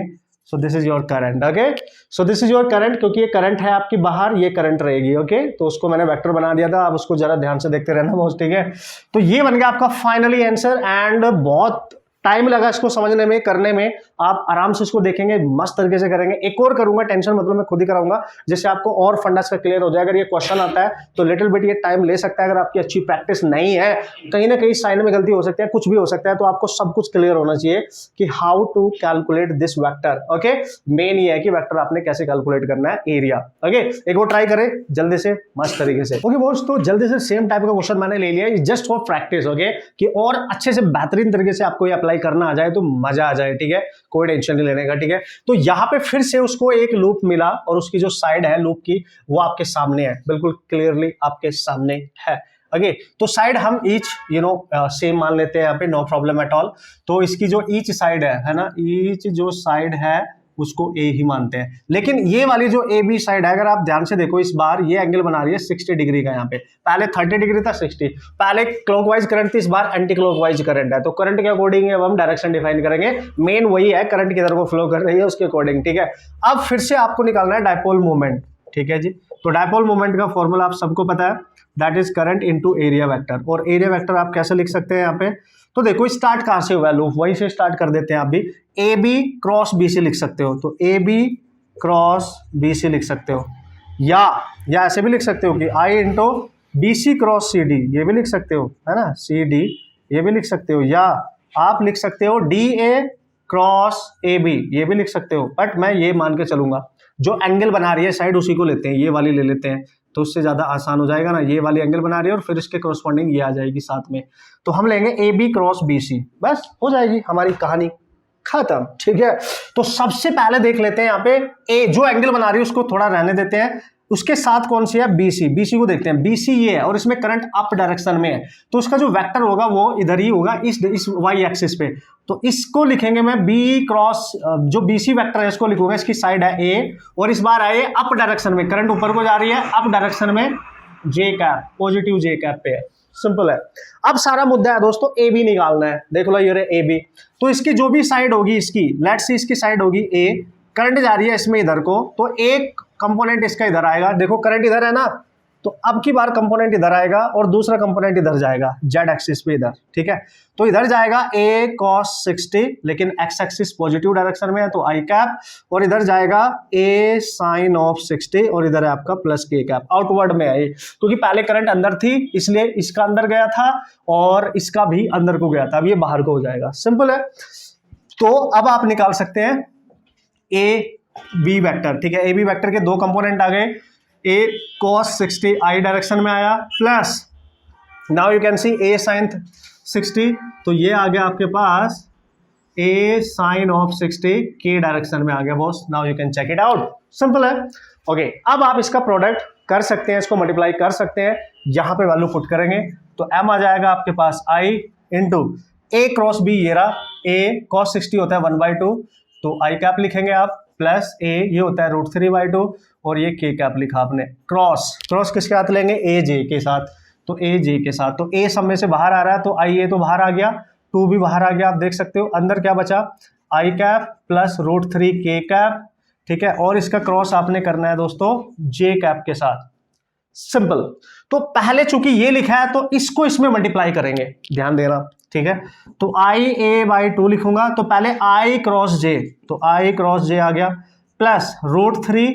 सो this is your current, okay, so this is your current, क्योंकि ये करंट है आपकी बाहर, ये करंट रहेगी, ओके, तो उसको मैंने वेक्टर बना दिया था, आप उसको जरा ध्यान से देखते रहना बॉस, ठीक है। तो ये बन गया आपका फाइनली आंसर, एंड बहुत टाइम लगा इसको समझने में, करने में, आप आराम से इसको देखेंगे, मस्त तरीके से करेंगे। एक और करूंगा, टेंशन मतलब मैं खुद ही कराऊंगा, जिससे आपको और फंडास का क्लियर हो जाए। अगर ये क्वेश्चन आता है तो लिटिल बिट ये टाइम ले सकता है, अगर आपकी अच्छी प्रैक्टिस नहीं है, कहीं ना कहीं साइन में गलती हो सकती है, कुछ भी हो सकता है, तो आपको सब कुछ क्लियर होना चाहिए कि how to calculate this vector, okay. Main ये है कि वेक्टर आपने कैसे कैलकुलेट करना है, एरिया, ओके। एक और ट्राई करें जल्दी से, मस्त तरीके से, ओके बॉस। तो जल्दी से सेम टाइप का क्वेश्चन मैंने ले लिया, जस्ट फॉर प्रैक्टिस, ओके, कि और अच्छे से बेहतरीन तरीके से आपको ये अप्लाई करना आ जाए तो मजा आ जाए, ठीक है, कोई टेंशन नहीं लेने का, ठीक है। तो यहाँ पे फिर से उसको एक लूप मिला और उसकी जो साइड है लूप की वो आपके सामने है, बिल्कुल क्लियरली आपके सामने है, ओके। तो साइड हम ईच सेम मान लेते हैं यहाँ पे, नो प्रॉब्लम एट ऑल। तो इसकी जो ईच साइड है ना, ईच जो साइड है उसको ए ही मानते हैं, लेकिन ये वाली जो ए बी साइड है, अगर आप ध्यान से देखो, इस बार ये एंगल बना रही है 60 डिग्री का, यहाँ पे पहले 30 डिग्री था, 60, पहले क्लॉकवाइज करंट थी, इस बार एंटी क्लॉकवाइज करंट है, तो करंट के अकॉर्डिंग अब हम डायरेक्शन डिफाइन करेंगे, मेन वही है, करंट किधर को फ्लो कर रही है उसके अकॉर्डिंग, ठीक है। अब फिर से आपको निकालना है डायपोल मोमेंट, ठीक है जी। तो डायपोल मोमेंट का फॉर्मूला आप सबको पता है, that is current into area vector, और एरिया वेक्टर आप कैसे लिख सकते हैं यहाँ पे, तो देखो स्टार्ट कहां से हुआ है लूप, वहीं से स्टार्ट कर देते हैं। आप भी ए बी क्रॉस बी से लिख सकते हो, तो ए बी क्रॉस बी से लिख सकते हो, या ऐसे भी लिख सकते हो कि I into B C cross C D, ये भी लिख सकते हो, है ना, सी डी ये भी लिख सकते हो, या आप लिख सकते हो D A cross A B, ये भी लिख सकते हो। बट मैं ये मान के चलूंगा जो एंगल बना रही है साइड उसी को लेते हैं, ये वाली ले लेते हैं, तो उससे ज़्यादा आसान हो जाएगा ना, ये वाली एंगल बना रही है और फिर इसके करस्पॉन्डिंग ये आ जाएगी साथ में, तो हम लेंगे A B cross B C, बस हो जाएगी हमारी कहानी खत्म, ठीक है। तो सबसे पहले देख लेते हैं यहाँ पे ए जो एंगल बना रही है उसको थोड़ा रहने देते हैं, उसके साथ कौन सी है, बीसी, बीसी को देखते हैं, बीसी ये है और इसमें करंट अप डायरेक्शन में है, तो उसका जो वेक्टर होगा वो इधर ही होगा, इस वाई एक्सिस पे, तो इसको लिखेंगे मैं बी क्रॉस, जो बीसी वेक्टर है इसको लिखूंगा, इसकी साइड है ए और इस बार है अप डायरेक्शन में, करंट ऊपर को जा रही है, अप डायरेक्शन में जे कैप, पॉजिटिव जे कैप पे है, सिंपल है। अब सारा मुद्दा है दोस्तों ए बी निकालना है, देख लो ये ए बी, तो इसकी जो भी साइड होगी, इसकी लेट्स सी इसकी साइड होगी ए, करंट जा रही है इसमें इधर को, तो एक कंपोनेंट इसका इधर आएगा, देखो करंट इधर है ना, तो अब की बार कंपोनेंट इधर आएगा और दूसरा कंपोनेंट इधर जाएगा जेड एक्सिस पे इधर, ठीक है। तो इधर जाएगा a cos 60, लेकिन x एक्सिस पॉजिटिव डायरेक्शन में है तो i कैप, और इधर जाएगा a sin of 60 और इधर है आपका प्लस k कैप, आउटवर्ड में है क्योंकि पहले करंट अंदर थी इसलिए इसका अंदर गया था और इसका भी अंदर को गया था, अब ये बाहर को हो जाएगा, सिंपल है। तो अब आप निकाल सकते हैं a b वेक्टर, ठीक है। a b वेक्टर के दो कंपोनेंट आ गए, a cos 60 i डायरेक्शन में आया plus now you can see a sin 60, तो ये आ गया आपके पास a sin of 60 k direction में आ गया boss. Now you can check it out, simple है। ओके, अब आप इसका प्रोडक्ट कर सकते हैं, इसको मल्टीप्लाई कर सकते हैं, यहां पे वैल्यू पुट करेंगे तो m आ जाएगा आपके पास i into a cross b, ये रहा a cos 60 होता है 1/2, तो i कैप लिखेंगे आप, प्लस a ये होता है √3/2 और ये k कैप लिखा आपने, क्रॉस किसके साथ लेंगे, a j के साथ, तो a j के साथ, तो a सब में से बाहर आ रहा है तो i a तो बाहर आ गया, 2 भी बाहर आ गया, आप देख सकते हो। अंदर क्या बचा, i cap plus √3 k cap, ठीक है, और इसका क्रॉस आपने करना है दोस्तों j कैप के साथ, सिंपल। तो पहले चूंकि ये लिखा है तो इसको इसमें मल्टीप्लाई करेंगे, ध्यान देना, ठीक है। तो ia/2 लिखूंगा, तो पहले i क्रॉस j, तो i क्रॉस j आ गया, प्लस √3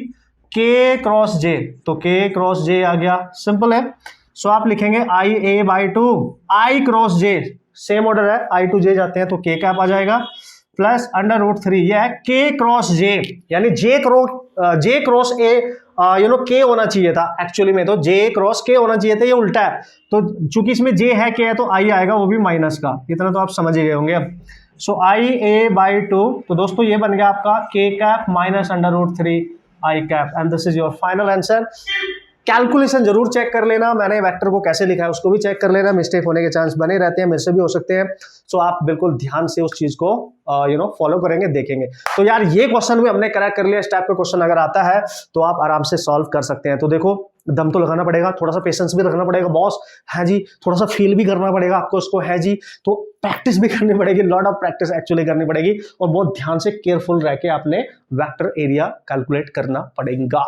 k क्रॉस j, तो k क्रॉस j आ गया, सिंपल है। सो आप लिखेंगे ia/2 i cross j, same order है, i to j जाते हैं तो k कैप आ जाएगा, प्लस अंडर √3 ये है k क्रॉस j, यानी j क्रॉस a, k होना चाहिए था एक्चुअली में, तो j क्रॉस k होना चाहिए था, ये उल्टा है, तो चूंकि इसमें j है k है तो i आएगा, वो भी माइनस का, इतना तो आप समझ ही गए होंगे अब। सो ia/2, तो दोस्तों ये बन गया आपका k cap minus under √3 i cap, and this is your final answer. Calculation जरूर चेक कर लेना, मैंने वेक्टर को कैसे लिखा है उसको भी चेक कर लेना, मिस्टेक होने के चांस बने रहते हैं, मेरे से भी हो सकते हैं, सो आप बिल्कुल ध्यान से उस चीज को फॉलो करेंगे, देखेंगे। तो यार ये क्वेश्चन भी हमने क्रैक कर लिया, इस टाइप का क्वेश्चन अगर आता है तो आप आराम से सॉल्व कर सकते हैं। तो देखो, दम तो लगाना पड़ेगा, थोड़ा सा पेशेंस भी रखना पड़ेगा बॉस, है जी, थोड़ा सा फील भी करना पड़ेगा आपको उसको, है जी, तो प्रैक्टिस भी करनी पड़ेगी, लॉट ऑफ प्रैक्टिस एक्चुअली करनी पड़ेगी, और बहुत ध्यान से केयरफुल रह के आपने वेक्टर एरिया कैलकुलेट करना पड़ेगा।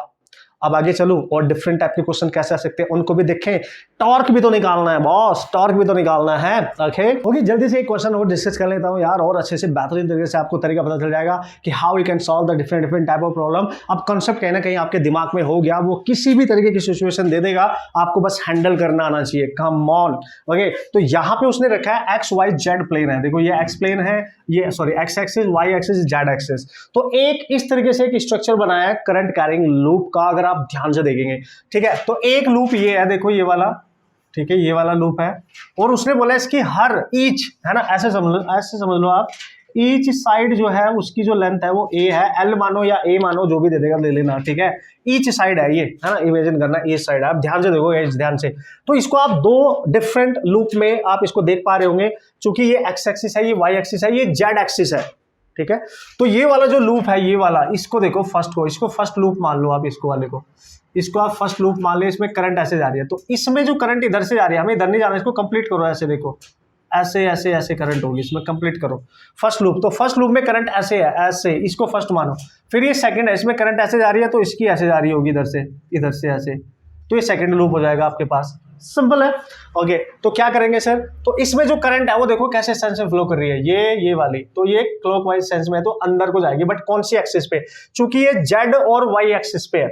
अब आगे चलूं और डिफरेंट टाइप के क्वेश्चन कैसे आ सकते हैं उनको भी देखें, टॉर्क भी तो निकालना है बॉस, टॉर्क भी तो निकालना है। ओके, जल्दी से एक क्वेश्चन और डिस्कस कर लेता हूं यार, और अच्छे से बेहतरीन तरीके से आपको तरीका पता चल जाएगा कि how you can solve the different type of problem. अब कॉन्सेप्ट कहीं ना कहीं आपके दिमाग में हो गया, वो किसी भी तरीके की सिचुएशन दे देगा, आपको बस हैंडल करना आना चाहिए, कम ऑन। ओके, तो यहाँ पे उसने रखा है एक्स वाई जेड प्लेन है, देखो ये एक्स प्लेन है, ये sorry X axis, Y axis, Z axis, तो एक इस तरीके से एक स्ट्रक्चर बनाया है करंट कैरिंग लूप का, अगर आप ध्यान से देखेंगे, ठीक है। तो एक लूप ये है, देखो ये वाला, ठीक है, ये वाला लूप है, और उसने बोला इसकी हर ईच, है ना, ऐसे समझ लो आप, ईच साइड जो है उसकी जो लेंथ है वो a है, l मानो या a मानो, जो भी दे देगा ले लेना, ठीक है। ईच साइड है ये, है ना, इमेजिन करना ये साइड है, आप ध्यान से देखो, ध्यान से। तो इसको आप दो डिफरेंट लूप में आप इसको देख पा रहे होंगे, क्योंकि ये एक्स एक्सिस है, ये वाई एक्सिस है, ये जेड एक्सिस है, ठीक है। तो ये वाला जो लूप है, ये वाला, इसको देखो फर्स्ट को, इसको फर्स्ट लूप मान लो आप, इसको वाले को, इसको आप फर्स्ट लूप मान ले, इसमें करंट ऐसे जा रही है, तो इसमें जो करंट इधर से जा रही है, हमें इधर नहीं जाना, इसको कंप्लीट करो, ऐसे देखो, ऐसे ऐसे ऐसे करंट होगी, इसमें कंप्लीट करो फर्स्ट लूप, तो फर्स्ट लूप में करंट ऐसे है, ऐसे, इसको फर्स्ट मानो। फिर ये सेकंड है, इसमें करंट ऐसे जा रही है तो इसकी ऐसे जा रही होगी, इधर से ऐसे, तो ये सेकंड लूप हो जाएगा आपके पास, सिंपल है। ओके, तो क्या करेंगे सर, तो इसमें जो करंट है वो देखो कैसे सेंस में फ्लो कर रही है, ये वाली, तो ये क्लॉकवाइज सेंस में तो अंदर को जाएगी, बट कौन सी एक्सिस पे, चूंकि ये जेड और वाई एक्सिस पे है,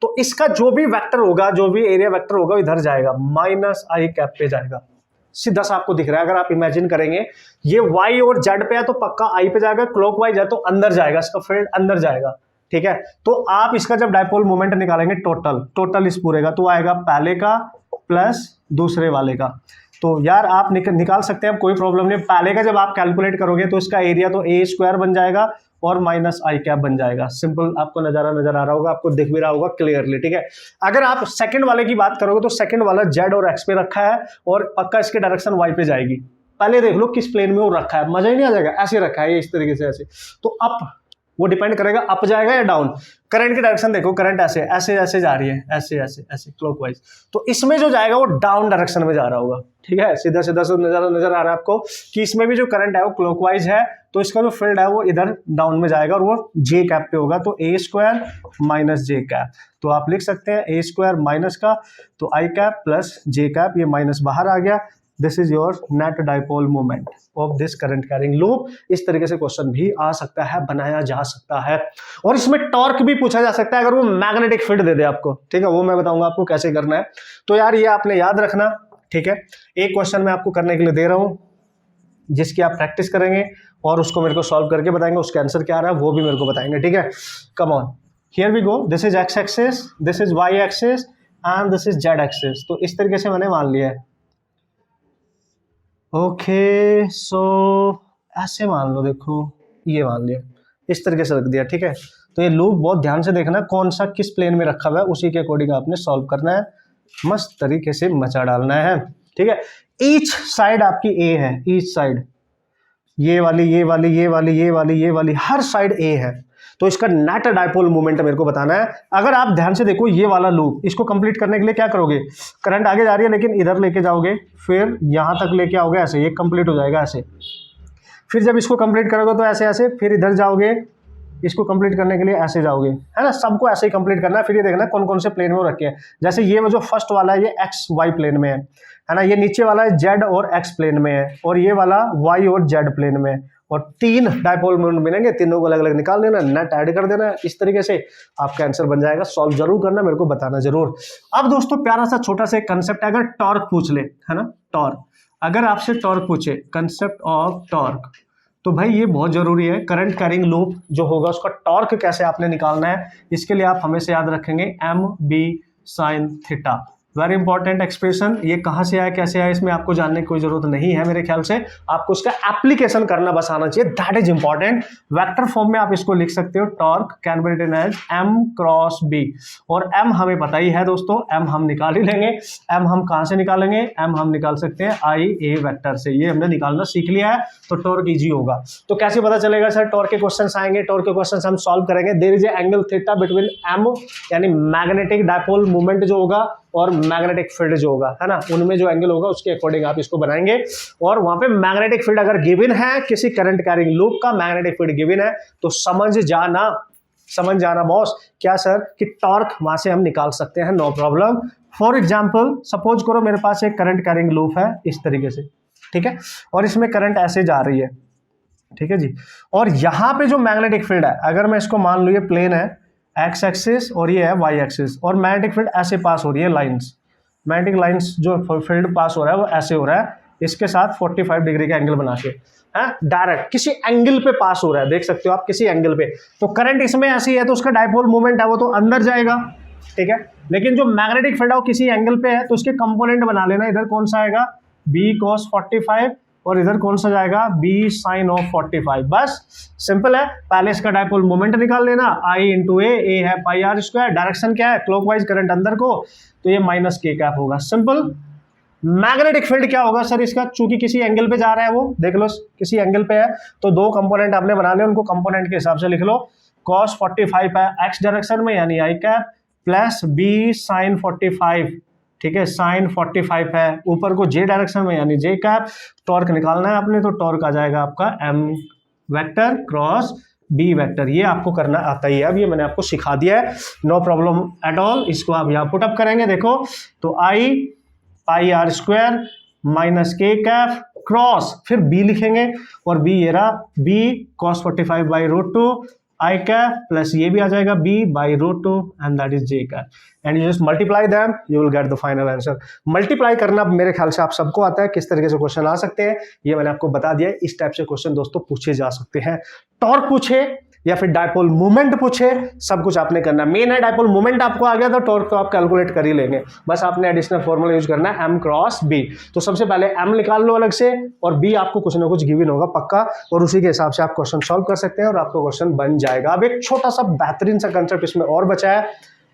तो इसका जो भी वेक्टर होगा, जो भी एरिया वेक्टर होगा, इधर जाएगा, माइनस आई कैप पे जाएगा, सीधा सा आपको दिख रहा है। अगर आप इमेजिन करेंगे ये y और z पे है तो पक्का i पे जाएगा, क्लॉकवाइज है तो अंदर जाएगा, इसका फील्ड अंदर जाएगा, ठीक है। तो आप इसका जब डायपोल मोमेंट निकालेंगे टोटल इस पूरे का, तो आएगा पहले का प्लस दूसरे वाले का, तो यार आप निकाल सकते हैं, कोई प्रॉब्लम नहीं। पहले का जब आप कैलकुलेट करोगे तो इसका एरिया तो a² बन जाएगा और माइनस आई कैप बन जाएगा, सिंपल, आपको नजर आ रहा होगा, आपको दिख भी रहा होगा क्लियरली, ठीक है। अगर आप सेकंड वाले की बात करोगे तो सेकंड वाला जेड और एक्स पे रखा है और पक्का इसके डायरेक्शन वाई पे जाएगी, पहले देख लो किस प्लेन में वो रखा है, मजा ही नहीं आ जाएगा, ऐसे रखा है ये, इस तरीके से ऐसे, तो अप वो डिपेंड करेगा अप जाएगा या डाउन। करंट की डायरेक्शन देखो, करंट ऐसे ऐसे ऐसे जा रही है, ऐसे ऐसे ऐसे क्लॉकवाइज, तो इसमें जो जाएगा वो डाउन डायरेक्शन में जा रहा होगा, ठीक है। सीधा सीधा से नजर आ रहा है आपको कि इसमें भी जो करंट है वो क्लॉकवाइज है, तो इसका जो फील्ड है वो इधर डाउन में जाएगा और वो जे कैप पे होगा, तो ए स्क्वायर माइनस जे कैप। तो आप लिख सकते हैं ए स्क्वायर माइनस का, तो आई कैप प्लस जे कैप, ये माइनस बाहर आ गया। This is your net dipole moment of this current carrying loop. इस तरीके से क्वेश्चन भी आ सकता है, बनाया जा सकता है। और इसमें टॉर्क भी पूछा जा सकता है अगर वो मैग्नेटिक फील्ड दे दे आपको, ठीक है, वो मैं बताऊंगा आपको कैसे करना है। तो यार ये आपने याद रखना, ठीक है। एक क्वेश्चन मैं आपको करने के लिए दे रहा हूं जिसकी आप प्रैक्टिस करेंगे और उसको मेरे को सॉल्व करके बताएंगे, उसका आंसर क्या आ रहा है वो भी मेरे को बताएंगे, ठीक है। Come on, here we go. This is X axis, this is Y axis and this is Z axis. तो इस तरीके से मैंने मान लिया है, ओके। सो ऐसे मान लो, देखो ये मान लिया, इस तरीके से रख दिया, ठीक है। तो ये लूप बहुत ध्यान से देखना, कौन सा किस प्लेन में रखा हुआ है उसी के अकॉर्डिंग आपने सॉल्व करना है, मस्त तरीके से मचा डालना है, ठीक है। ईच साइड आपकी ए है, ईच साइड, ये वाली ये वाली ये वाली ये वाली ये वाली हर साइड ए है। तो इसका नेट डाइपोल मोमेंट मेरे को बताना है। अगर आप ध्यान से देखो ये वाला लूप, इसको कंप्लीट करने के लिए क्या करोगे, करंट आगे जा रही है लेकिन इधर लेके जाओगे, फिर यहां तक लेके आओगे, ऐसे ये कंप्लीट हो जाएगा ऐसे। फिर जब इसको कंप्लीट करोगे तो ऐसे ऐसे, फिर इधर जाओगे, इसको कंप्लीट करने के लिए ऐसे जाओगे, है ना। सबको ऐसे ही कंप्लीट करना है। फिर ये देखना कौन कौन से प्लेन में वो रखे हैं। जैसे ये जो फर्स्ट वाला है ये एक्स वाई प्लेन में है ना। ये नीचे वाला है जेड और एक्स प्लेन में है, और ये वाला वाई और जेड प्लेन में है। और 3 डाइपोल मोमेंट मिलेंगे, तीनों को अलग अलग निकाल देना, नेट ऐड कर देना। इस तरीके से आपका आंसर बन जाएगा। सॉल्व जरूर करना, मेरे को बताना जरूर। अब दोस्तों प्यारा सा छोटा सा कंसेप्ट, अगर टॉर्क पूछ ले, है ना, टॉर्क, अगर आपसे टॉर्क पूछे, कंसेप्ट ऑफ टॉर्क, तो भाई ये बहुत जरूरी है। करंट कैरिंग लूप जो होगा उसका टॉर्क कैसे आपने निकालना है, इसके लिए आप हमेशा याद रखेंगे M B sine theta. Very important expression. ये कहाँ से आया, कैसे आया, इसमें आपको जानने की कोई जरूरत नहीं है मेरे ख्याल से, आपको इसका एप्लीकेशन करना बस आना चाहिए, that is important. Vector form में आप इसको लिख सकते हो, torque can be written as M cross B. और एम हमें पता ही है दोस्तों, एम हम निकाल ही लेंगे। एम हम कहाँ से निकालेंगे, एम हम निकाल सकते हैं आई ए वेक्टर से। ये हमने निकालना सीख लिया है, तो टॉर्क इजी होगा। तो कैसे पता चलेगा सर, टॉर्क के क्वेश्चन आएंगे, टॉर्क के क्वेश्चन हम सॉल्व करेंगे। There is angle theta between M, यानी मैग्नेटिक डाइपोल मूवमेंट जो होगा और मैग्नेटिक फील्ड जो होगा, है ना, उनमें जो एंगल होगा उसके अकॉर्डिंग आप इसको बनाएंगे। और वहां पे मैग्नेटिक फील्ड अगर गिवन है, किसी करंट कैरिंग लूप का मैग्नेटिक फील्ड गिवन है, तो समझ जाना बॉस, क्या सर, कि टॉर्क वहां से हम निकाल सकते हैं, no problem. For example suppose करो मेरे पास एक करंट कैरिंग लूप है इस तरीके से, ठीक है, और इसमें करंट ऐसे जा रही है, ठीक है जी। और यहां पे जो मैग्नेटिक फील्ड है, अगर मैं इसको मान लूँ ये प्लेन है एक्स एक्सिस और ये है वाई एक्सिस, और मैग्नेटिक फील्ड ऐसे पास हो रही है, लाइंस, मैग्नेटिक लाइंस जो फील्ड पास हो रहा है वो ऐसे हो रहा है, इसके साथ 45 डिग्री का एंगल बना के, है, डायरेक्ट किसी एंगल पे पास हो रहा है, देख सकते हो आप, किसी एंगल पे। तो करंट इसमें ऐसी है तो उसका डाइपोल मोमेंट है वो तो अंदर जाएगा, ठीक है। लेकिन जो मैग्नेटिक फील्ड है वो किसी एंगल पे है, तो उसके कंपोनेंट बना लेना। इधर कौन सा आएगा, बी कॉस 45, और इधर कौन सा जाएगा, बी साइन ऑफ 45। बस सिंपल है। पहले इसका डाइपोल मोमेंट निकाल लेना, आई इंटू ए है पाई आर स्क्वायर, डायरेक्शन क्या है, क्लॉकवाइज करंट अंदर को, तो ये माइनस के कैप होगा, सिंपल। मैग्नेटिक फील्ड क्या होगा सर इसका, चूंकि किसी एंगल पे जा रहा है, वो देख लो किसी एंगल पे है, तो 2 कंपोनेंट आपने बना लिया, उनको कंपोनेंट के हिसाब से लिख लो। कॉस 45 है एक्स डायरेक्शन में, यानी आई कैप, प्लस बी साइन 45, ठीक है, साइन 45 है, ऊपर को जे डायरेक्शन में यानी जे कैप। टॉर्क निकालना है आपने, तो टॉर्क आ जाएगा आपका M vector cross B vector. ये आपको करना आता ही है, अब ये मैंने आपको सिखा दिया है, नो प्रॉब्लम एट ऑल। इसको आप यहाँ पुटअप करेंगे, देखो तो I pi R square minus K cap cross, फिर बी लिखेंगे, और बी ये रहा, B cos 45 by root 2 I cap, plus ये भी आ जाएगा b by root 2 and that is j cap, and you just multiply them, you will get the final answer. Multiply करना मेरे ख्याल से आप सबको आता है, किस तरीके से क्वेश्चन आ सकते हैं ये मैंने आपको बता दिया है। इस टाइप से क्वेश्चन दोस्तों पूछे जा सकते हैं, टॉर्क पूछे या फिर डाइपोल मूवमेंट पूछे, सब कुछ आपने करना। मेन है डाइपोल मूवमेंट आपको आ गया तो टॉर्क तो आप कैलकुलेट कर ही लेंगे, बस आपने एडिशनल फॉर्मूला यूज करना है, m क्रॉस b। तो सबसे पहले m निकाल लो अलग से, और b आपको कुछ ना कुछ गिवन होगा पक्का, और उसी के हिसाब से आप क्वेश्चन सॉल्व कर सकते हैं और आपका क्वेश्चन बन जाएगा। अब एक छोटा सा बेहतरीन सा कंसेप्ट इसमें और बचा है,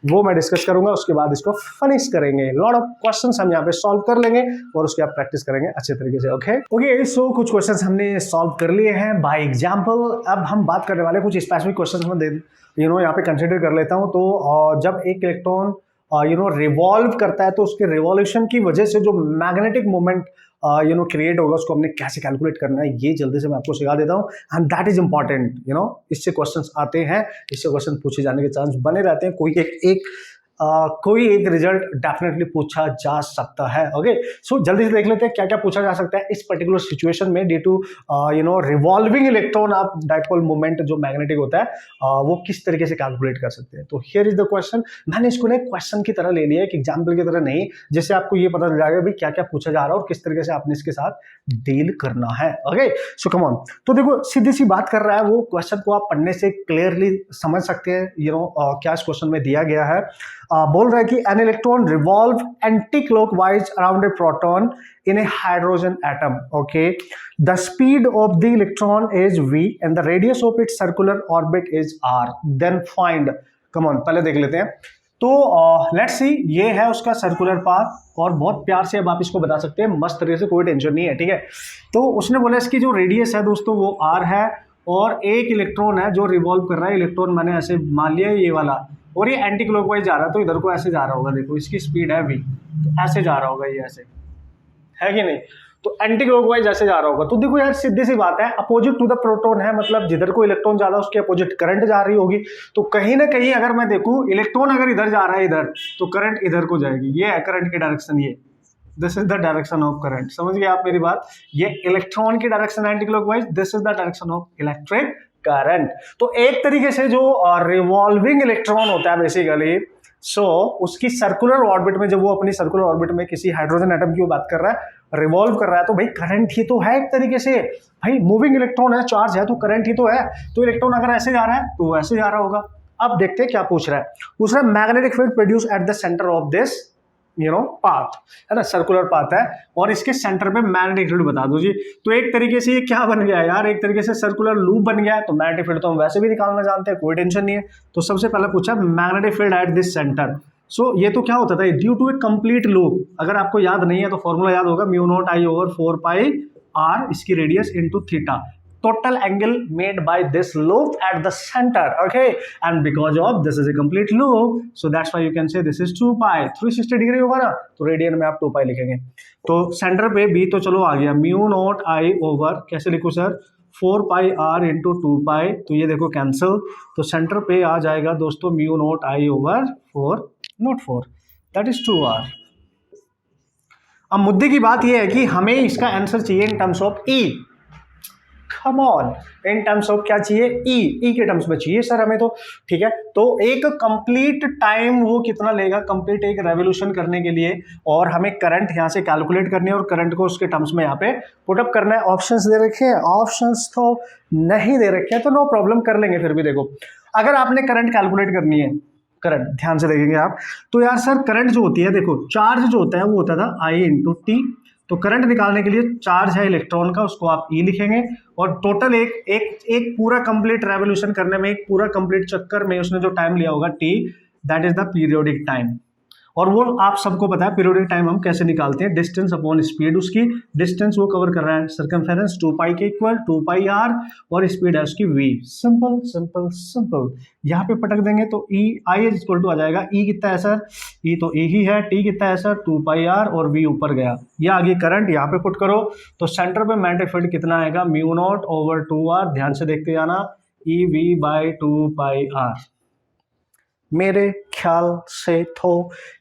वो मैं डिस्कस करूंगा, उसके बाद इसको फिनिश करेंगे। लॉट ऑफ क्वेश्चंस हम यहाँ पे सॉल्व कर लेंगे और उसके बाद प्रैक्टिस करेंगे अच्छे तरीके से। ओके सो कुछ क्वेश्चंस हमने सॉल्व कर लिए हैं बाय एग्जांपल। अब हम बात करने वाले कुछ स्पेसिफिक क्वेश्चंस में यहाँ पे कंसिडर कर लेता हूँ। तो जब एक इलेक्ट्रॉन रिवॉल्व करता है तो उसके रिवॉल्यूशन की वजह से जो मैग्नेटिक मोमेंट क्रिएट होगा उसको हमने कैसे कैलकुलेट करना है, ये जल्दी से मैं आपको सिखा देता हूँ। एंड दैट इज इंपॉर्टेंट, इससे क्वेश्चंस आते हैं, इससे क्वेश्चन पूछे जाने के चांस बने रहते हैं। कोई एक रिजल्ट डेफिनेटली पूछा जा सकता है। ओके सो जल्दी से देख लेते हैं क्या क्या पूछा जा सकता है इस पर्टिकुलर सिचुएशन में। ड्यू टू रिवॉल्विंग इलेक्ट्रॉन आप डाइपोल मोमेंट जो मैग्नेटिक होता है वो किस तरीके से कैलकुलेट कर सकते हैं। तो हियर इज द क्वेश्चन। मैंने इसको एक क्वेश्चन की तरह ले लिया है, एक एग्जाम्पल की तरह नहीं, जिससे आपको ये पता चल जाएगा भाई क्या क्या पूछा जा रहा है और किस तरीके से आपने इसके साथ डील करना है। Okay so come on. तो देखो सीधी सी बात कर रहा है वो, क्वेश्चन को आप पढ़ने से क्लियरली समझ सकते हैं क्या इस क्वेश्चन में दिया गया है। बोल रहा है कि an electron revolve anti clockwise around a proton in a hydrogen atom. Okay the speed of the electron is v and the radius of its circular orbit is r, then find. Come on पहले देख लेते हैं। तो let's see, ये है उसका circular path और बहुत प्यार से अब आप इसको बता सकते हैं मस्त तरीके से, कोई टेंशन नहीं है, ठीक है। तो उसने बोला इसकी जो रेडियस है दोस्तों वो r है और एक इलेक्ट्रॉन है जो रिवॉल्व कर रहा है। इलेक्ट्रॉन मैंने ऐसे मान लिया ये वाला और ये एंटी क्लॉकवाइज जा रहा है, तो इधर को ऐसे जा रहा होगा। देखो इसकी स्पीड है v, तो ऐसे जा रहा होगा, ये ऐसे है कि नहीं। तो एंटी क्लॉकवाइज ऐसे जा रहा होगा। तो देखो यार सीधी सी बात है, अपोजिट टू द प्रोटॉन है, मतलब जिधर को इलेक्ट्रॉन ज्यादा उसके अपोजिट करंट जा रही होगी। तो कहीं ना कहीं अगर मैं देखूं इलेक्ट्रॉन अगर इधर जा रहा है इधर, तो करंट इधर को जाएगी। ये है करंट की डायरेक्शन, ये this is the direction of current. समझ गए आप मेरी बात। ये इलेक्ट्रॉन की direction anti clockwise, this is the direction of electric current. तो एक तरीके से जो रिवॉल्विंग इलेक्ट्रॉन होता है बेसिकली, उसकी सर्कुलर ऑर्बिट में, जब वो अपनी सर्कुलर ऑर्बिट में किसी हाइड्रोजन एटम की वो बात कर रहा है, रिवॉल्व कर रहा है, तो भाई करंट ही तो है एक तरीके से। भाई मूविंग इलेक्ट्रॉन है, चार्ज है, तो करंट ही तो है। तो इलेक्ट्रॉन अगर ऐसे जा रहा है तो ऐसे जा रहा होगा। अब देखते हैं क्या पूछ रहा है। पूछ रहा है magnetic field produce at the centre of this path, है ना, सर्कुलर पाथ है और इसके सेंटर पे मैग्नेटिक फील्ड बता दो जी। तो एक तरीके से ये क्या बन गया यार, एक तरीके से सर्कुलर लूप बन गया है। तो मैग्नेटिक फील्ड तो हम वैसे भी निकालना जानते हैं, कोई टेंशन नहीं है। तो सबसे पहले पूछा magnetic field at this centre. ये तो क्या होता था, due to a complete loop. अगर आपको याद नहीं है तो फॉर्मूला याद होगा, mu naught I over 4 pi r, इसकी radius into theta, total angle made by this loop at the center. Okay, and because of this is a complete loop, so that's why you can say this is 2 pi, 360 degree होगा ना, तो radian में आप 2 पाई लिखेंगे। तो centre पे b तो चलो आ गया, म्यू नॉट आई ओवर, कैसे लिखूं सर, 4 पाई r इंटू 2 पाई, तो ये देखो कैंसिल। तो सेंटर पे आ जाएगा दोस्तों mu naught I over 4, not 4, that is 2r। अब मुद्दे की बात यह है कि हमें इसका आंसर चाहिए in terms of e। Come on, in terms of क्या चाहिए, ई के टर्म्स में चाहिए सर हमें तो, ठीक है। तो एक कंप्लीट टाइम वो कितना लेगा कंप्लीट एक रेवोल्यूशन करने के लिए, और हमें करंट यहाँ से कैलकुलेट करनी है और करंट को उसके टर्म्स में यहाँ पे पुटअप करना है। ऑप्शंस दे रखे हैं, ऑप्शंस तो नहीं दे रखे हैं, तो नो प्रॉब्लम, कर लेंगे। फिर भी देखो अगर आपने करंट कैलकुलेट करनी है, करंट ध्यान से देखेंगे आप, तो यार सर करंट जो होती है, देखो चार्ज जो होता है वो होता था I इंटू टी। तो करंट निकालने के लिए चार्ज है इलेक्ट्रॉन का, उसको आप E लिखेंगे, और टोटल एक पूरा कंप्लीट रेवोल्यूशन करने में, एक पूरा कंप्लीट चक्कर में उसने जो टाइम लिया होगा T, that is the periodic time. और वो आप सबको पता है पीरियोडिक टाइम हम कैसे निकालते हैं, डिस्टेंस अपॉन स्पीड। उसकी डिस्टेंस वो कवर कर रहा है सर्कमफेरेंस 2 पाई के इक्वल 2 पाई r, और स्पीड है उसकी v। सिंपल सिंपल सिंपल, यहाँ पे पटक देंगे तो e i is equal to आ जाएगा, e कितना है सर, e तो e ही है, t कितना है सर 2 पाई r, और v ऊपर गया। ये आगे करंट यहाँ पे पुट करो, तो सेंटर पे मैग्नेटिक फील्ड कितना आएगा, म्यू नॉट ओवर 2r, ध्यान से देखते जाना, e v by 2 pi r। मेरे ख्याल से तो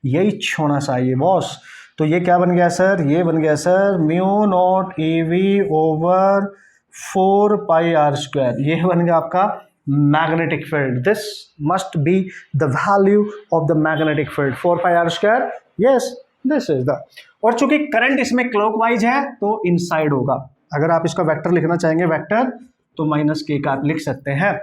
यही होना चाहिए बॉस। तो ये क्या बन गया सर, ये बन गया sir mu naught E V over 4 pi R square, ये बन गया आपका magnetic field. This must be the value of the magnetic field, 4 pi R square, yes this is the. और चूंकि करंट इसमें क्लॉकवाइज है तो इनसाइड होगा। अगर आप इसका वेक्टर लिखना चाहेंगे वेक्टर, तो माइनस के का आप लिख सकते हैं।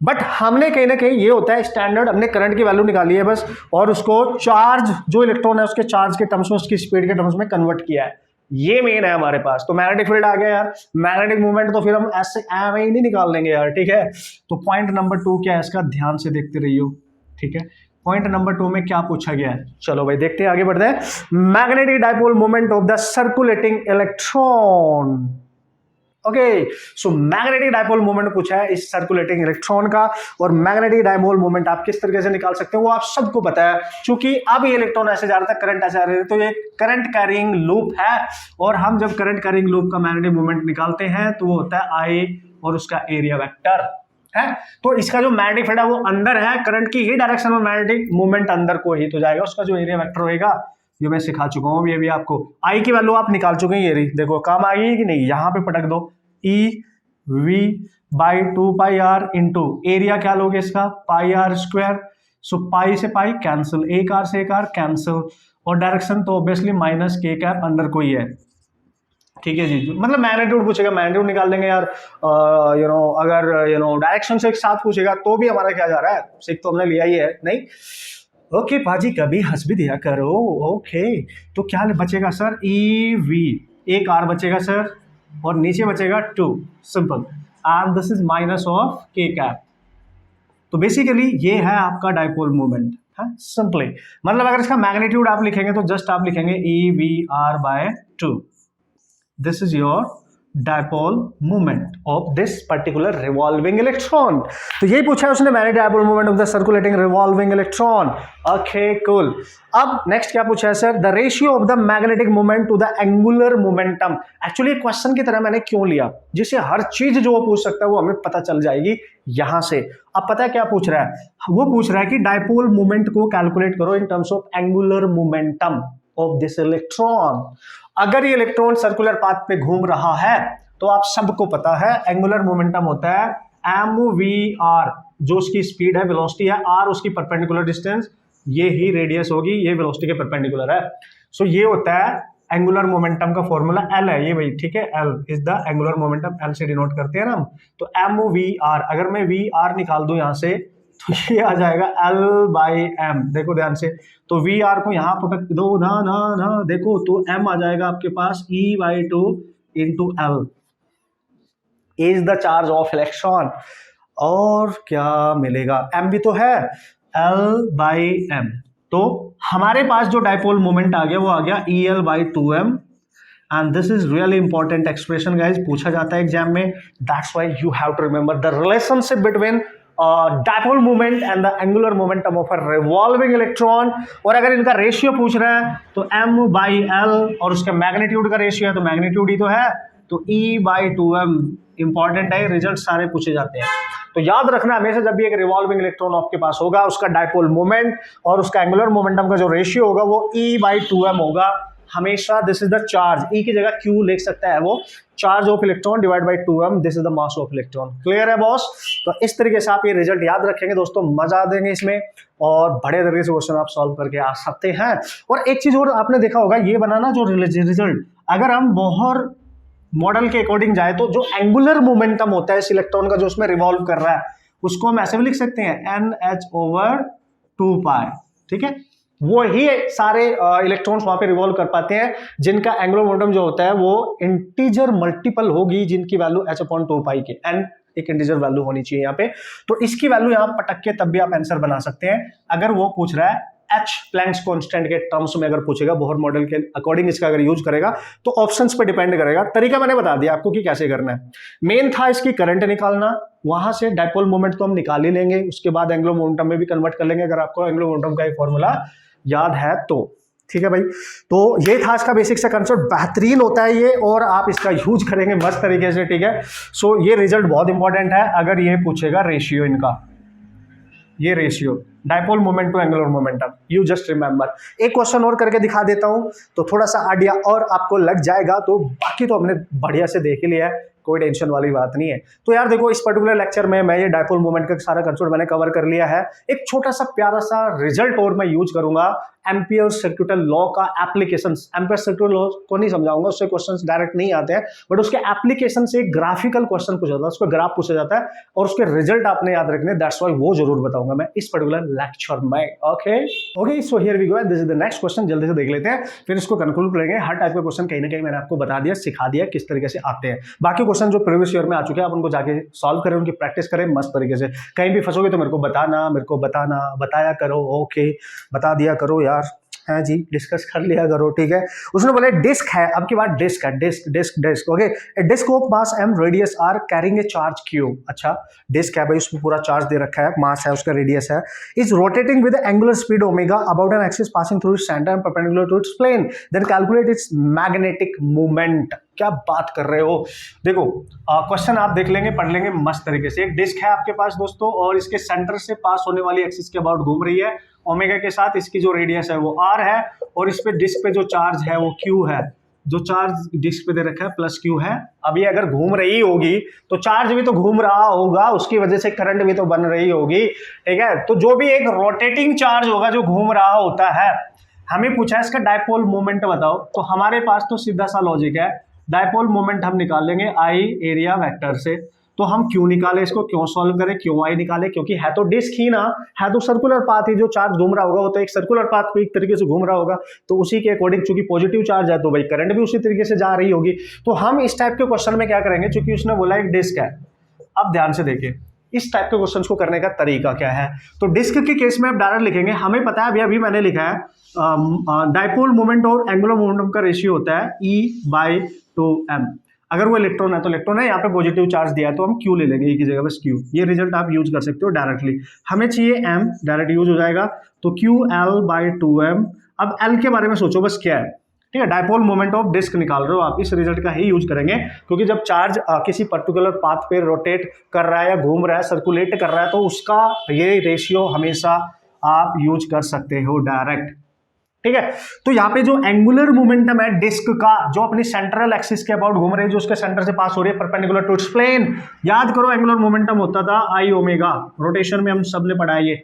बट हमने कहीं ना कहीं, ये होता है स्टैंडर्ड, हमने करंट की वैल्यू निकाली है बस, और उसको चार्ज जो इलेक्ट्रॉन है उसके चार्ज के टर्म्स में, उसकी स्पीड के टर्म्स में कन्वर्ट किया है। ये मेन है हमारे पास। तो मैग्नेटिक फील्ड आ गया यार, मैग्नेटिक मूवमेंट तो फिर हम ऐसे एम ही नहीं निकाल लेंगे यार, ठीक है। तो पॉइंट नंबर 2 क्या है इसका, ध्यान से देखते रहियो, ठीक है। पॉइंट नंबर 2 में क्या पूछा गया है, चलो भाई देखते हैं, आगे बढ़ते हैं। Magnetic dipole moment of the circulating electron. Okay, so magnetic dipole moment पूछा है इस सर्कुलेटिंग इलेक्ट्रॉन का, और मैग्नेटिक डाइपोल मोमेंट आप किस तरीके से निकाल सकते हैं वो आप सबको पता है, क्योंकि अब ये इलेक्ट्रॉन ऐसे जा रहा था, करंट ऐसे आ रहा है, तो ये करंट कैरिंग लूप है, और हम जब करंट कैरिंग लूप का मैग्नेटिक मोमेंट निकालते हैं तो वो होता है I और उसका एरिया वेक्टर है। तो इसका जो मैग्नेटिक फील्ड है वो अंदर है, करंट की ही डायरेक्शन में मैग्नेटिक मोमेंट अंदर को ही तो जाएगा, उसका जो एरिया वेक्टर होगा ये मैं सिखा चुका हूं, ये भी आपको आई की वैल्यू आप निकाल चुके हैं, ये रही देखो, काम आ गई कि नहीं, यहां पे पटक दो EV/2πr इंटू एरिया क्या लोगे इसका πr स्क्वायर, सो पाई से पाई कैंसिल, एक आर से एक आर कैंसिल, और डायरेक्शन तो ऑब्वियसली माइनस k कैप अंदर को ही है, ठीक है जी। मतलब मैग्नीट्यूड पूछेगा, मैग्नीट्यूड निकाल देंगे यार, अगर डायरेक्शन से एक साथ पूछेगा तो भी हमारा क्या जा रहा है, सिक तो हमने लिया ही है, नहीं ओके पाजी कभी हंस भी दिया करो। ओके, तो क्या बचेगा सर, EV, एक आर बचेगा सर, और नीचे बचेगा 2, simple, and this is minus of k cap. तो बेसिकली ये है आपका डाइपोल मोमेंट है, सिंपली मतलब अगर इसका मैग्नीट्यूड आप लिखेंगे तो जस्ट आप लिखेंगे EVR/2, this is your dipole moment of this particular revolving electron. तो यही पूछा है उसने, magnetic dipole moment of the circulating revolving electron. Okay cool. अब नेक्स्ट क्या पूछा है sir, the ratio of the magnetic moment to the angular momentum. Actually question की तरह मैंने क्यों लिया, जिससे हर चीज जो वो पूछ सकता है वो हमें पता चल जाएगी यहां से। अब पता है क्या पूछ रहा है, वो पूछ रहा है कि डाइपोल मोमेंट को कैलकुलेट करो in terms of angular momentum of this electron. अगर ये इलेक्ट्रॉन सर्कुलर पाथ पे घूम रहा है तो आप सबको पता है एंगुलर मोमेंटम होता है mvr, जो उसकी स्पीड है, वेलोसिटी है, r उसकी परपेंडिकुलर डिस्टेंस, ये ही रेडियस होगी, ये वेलोसिटी के परपेंडिकुलर है। सो ये होता है एंगुलर मोमेंटम का फॉर्मूला, L है ये भाई, ठीक है, L is the angular momentum, L से डिनोट करते हैं ना हम। तो mvr, अगर मैं vr निकाल दूं यहां से तो ये आ जाएगा L/m, देखो ध्यान से, तो VR को यहाँ पटक दो ना ना ना, देखो तो M आ जाएगा आपके पास E/2 into L, is the charge of electron, और क्या मिलेगा, M भी तो है, L/m। तो हमारे पास जो डाइपोल मोमेंट आ गया वो आ गया EL/2m, and this is really important expression guys, पूछा जाता है एग्जाम में, that's why you have to remember the relationship between dipole moment and the angular momentum of a revolving electron. और अगर इनका रेशियो पूछ रहा है तो M/L, और उसका मैग्नीट्यूड का रेशियो है तो मैग्नीट्यूड ही तो है, तो E/2m इंपॉर्टेंट है, रिजल्ट सारे पूछे जाते हैं। तो याद रखना हमेशा जब भी एक रिवॉल्विंग इलेक्ट्रॉन आपके पास होगा, उसका डाइपोल मोमेंट और उसका एंगुलर मोमेंटम का जो रेशियो होगा वो E/2m होगा हमेशा। This is the charge, E की जगह Q लिख सकता है वो, charge of electron divide by 2m, this is the mass of electron. Clear है बॉस? तो इस तरीके से आप ये रिजल्ट याद रखेंगे दोस्तों, मजा देंगे इसमें, और बड़े तरीके से क्वेश्चन आप सॉल्व करके आ सकते हैं। और एक चीज और आपने देखा होगा, ये बनाना जो रिजल्ट, अगर हम बोहर मॉडल के अकॉर्डिंग जाए तो जो एंगुलर मोमेंटम होता है इस इलेक्ट्रॉन का जो उसमें रिवॉल्व कर रहा है, उसको हम ऐसे भी लिख सकते हैं NH/2π, ठीक है। वो ही सारे इलेक्ट्रॉन्स वहां पे रिवॉल्व कर पाते हैं जिनका एंगुलर मोमेंटम जो होता है वो इंटीजर मल्टीपल होगी, जिनकी वैल्यू H/2π के, n एक इंटीजर वैल्यू होनी चाहिए यहाँ पे। तो इसकी वैल्यू यहाँ पटक के तब भी आप आंसर बना सकते हैं। अगर वो पूछ रहा है H प्लैंक्स कांस्टेंट के टर्म्स में, अगर पूछेगा बोहर मॉडल के अकॉर्डिंग इसका अगर यूज करेगा तो ऑप्शंस पे डिपेंड करेगा। तरीका मैंने बता दिया आपको कि कैसे करना है। मेन था इसकी करंट निकालना, वहां से डाइपोल मोमेंट तो हम निकाल ही लेंगे, उसके बाद एंगुलर मोमेंटम में भी कन्वर्ट कर लेंगे अगर आपको एंगुलर मोमेंटम का फॉर्मूला याद है तो, ठीक है भाई। तो ये था इसका बेसिक सा कंसेप्ट, बेहतरीन होता है ये, और आप इसका यूज करेंगे मस्त तरीके से, ठीक है। सो ये रिजल्ट बहुत इंपॉर्टेंट है। अगर ये पूछेगा रेशियो इनका, ये ratio dipole moment to angular momentum, you just remember. एक क्वेश्चन और करके दिखा देता हूं तो थोड़ा सा आइडिया और आपको लग जाएगा। तो बाकी तो हमने बढ़िया से देख ही लिया है, कोई टेंशन वाली बात नहीं है। तो यार देखो, इस पर्टिकुलर लेक्चर में मैं ये डाइपोल मोमेंट का सारा कंसेप्ट मैंने कवर कर लिया है। एक छोटा सा प्यारा सा रिजल्ट और मैं यूज करूंगा, एम्पियर सर्किटल लॉ का एप्लीकेशंस। एम्पियर सर्किटल लॉ को नहीं समझाऊंगा, उससे क्वेश्चंस डायरेक्ट नहीं आते हैं, बट उसके एप्लीकेशन से एक ग्राफिकल क्वेश्चन पूछा जाता है, उसको ग्राफ पूछा जाता है और उसके रिजल्ट आपने याद रखने, दैट्स व्हाई वो जरूर बताऊंगा मैं इस पर्टिकुलर लेक्चर में। Okay, so here we go, this is the next question, जल्दी से देख लेते हैं, फिर इसको कंक्लूड करेंगे। हर टाइप का क्वेश्चन कहीं ना कहीं मैंने आपको बता दिया, सिखा दिया किस तरीके से आते हैं। बाकी क्वेश्चन जो प्रीवियस ईयर में आ चुके हैं आप उनको जाके सॉल्व करें, उनकी प्रैक्टिस करें मस्त तरीके से। कहीं भी फंसोगे तो मेरे को बताना, बताया करो। ओके, बता दिया करो यार, हाँ जी, डिस्कस कर लिया करो, ठीक है। उसने बोला डिस्क है, अब की बात डिस्क है, disc okay. A disc of mass m radius r carrying a charge q। अच्छा, डिस्क है भाई, उसमें पूरा चार्ज दे रखा है, मास है, उसका रेडियस है, is rotating with angular speed omega about an axis passing through its centre and perpendicular to its plane, then calculate its magnetic moment. क्या बात कर रहे हो। देखो क्वेश्चन आप देख लेंगे, पढ़ लेंगे मस्त तरीके से। एक डिस्क है आपके पास दोस्तों, और इसके सेंटर से पास होने वाली एक्सिस के अबाउट घूम रही है ओमेगा के साथ, इसकी जो रेडियस है वो r है, और इस पे डिस्क पे जो चार्ज है वो q है, जो चार्ज डिस्क पे दे रखा है प्लस q है। अब ये अगर घूम रही होगी तो चार्ज भी तो घूम रहा होगा, उसकी वजह से करंट भी तो बन रही होगी, ठीक है। तो जो भी एक रोटेटिंग चार्ज होगा जो घूम रहा होता है, हमें पूछा है इसका डायपोल मोमेंट बताओ, तो हमारे पास तो सीधा सा लॉजिक है, डायपोल मोमेंट हम निकाल लेंगे I एरिया वेक्टर से। तो हम क्यों निकाले इसको, क्यों सॉल्व करें, क्यों I निकाले, क्योंकि है तो डिस्क ही ना, है तो सर्कुलर पाथ ही, जो चार्ज घूम रहा होगा वो तो एक सर्कुलर पाथ पे एक तरीके से घूम रहा होगा, तो उसी के अकॉर्डिंग चूंकि पॉजिटिव चार्ज है तो भाई करंट भी उसी तरीके से जा रही होगी। तो हम इस टाइप के क्वेश्चन में क्या करेंगे, चूंकि उसने बोला एक डिस्क है। अब ध्यान से देखिए इस टाइप के क्वेश्चन को करने का तरीका क्या है। तो डिस्क के केस में आप डायरेक्ट लिखेंगे, हमें पता है अभी मैंने लिखा है डायपोल मोमेंट और एंगुलर मोमेंटम का रेशियो होता है E/2m। अगर वो इलेक्ट्रॉन है तो इलेक्ट्रॉन है, यहाँ पे पॉजिटिव चार्ज दिया है तो हम Q ले लेंगे E की जगह बस Q। ये रिजल्ट आप यूज कर सकते हो डायरेक्टली। हमें चाहिए m, डायरेक्ट यूज हो जाएगा, तो QL/2m। अब L के बारे में सोचो बस क्या है, ठीक है। डायपोल मोमेंट ऑफ डिस्क निकाल रहे हो आप, इस रिजल्ट का ही यूज करेंगे, क्योंकि जब चार्ज किसी पर्टिकुलर पाथ पे रोटेट कर रहा है या घूम रहा है, सर्कुलेट कर रहा है, तो उसका ये रेशियो हमेशा आप यूज कर सकते हो डायरेक्ट, ठीक है। तो यहाँ पे जो एंगुलर मोमेंटम है डिस्क का, जो अपनी सेंट्रल एक्सिस के अबाउट घूम रही है, जो उसके सेंटर से पास हो रही है परपेंडिकुलर टू इट्स प्लेन, याद करो एंगुलर मोमेंटम होता था I ओमेगा, रोटेशन में हम सब ने पढ़ा है ये,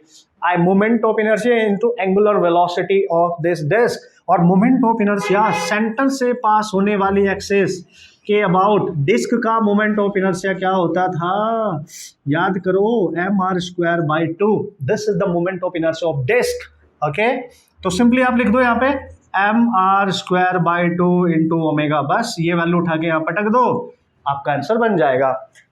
I moment of inertia into angular velocity of this disc. और मोमेंट ऑफ इनर्शिया सेंटर से पास होने वाली एक्सिस के अबाउट डिस्क का मोमेंट ऑफ इनर्शिया क्या होता था, याद करो mr²/2। This is the moment of inertia of disc, okay. तो सिंपली आप लिख दो यहाँ पे mr²/2 इंटू ओमेगा, बस ये वैल्यू उठा के यहाँ पटक दो, आपका आंसर बन जाएगा।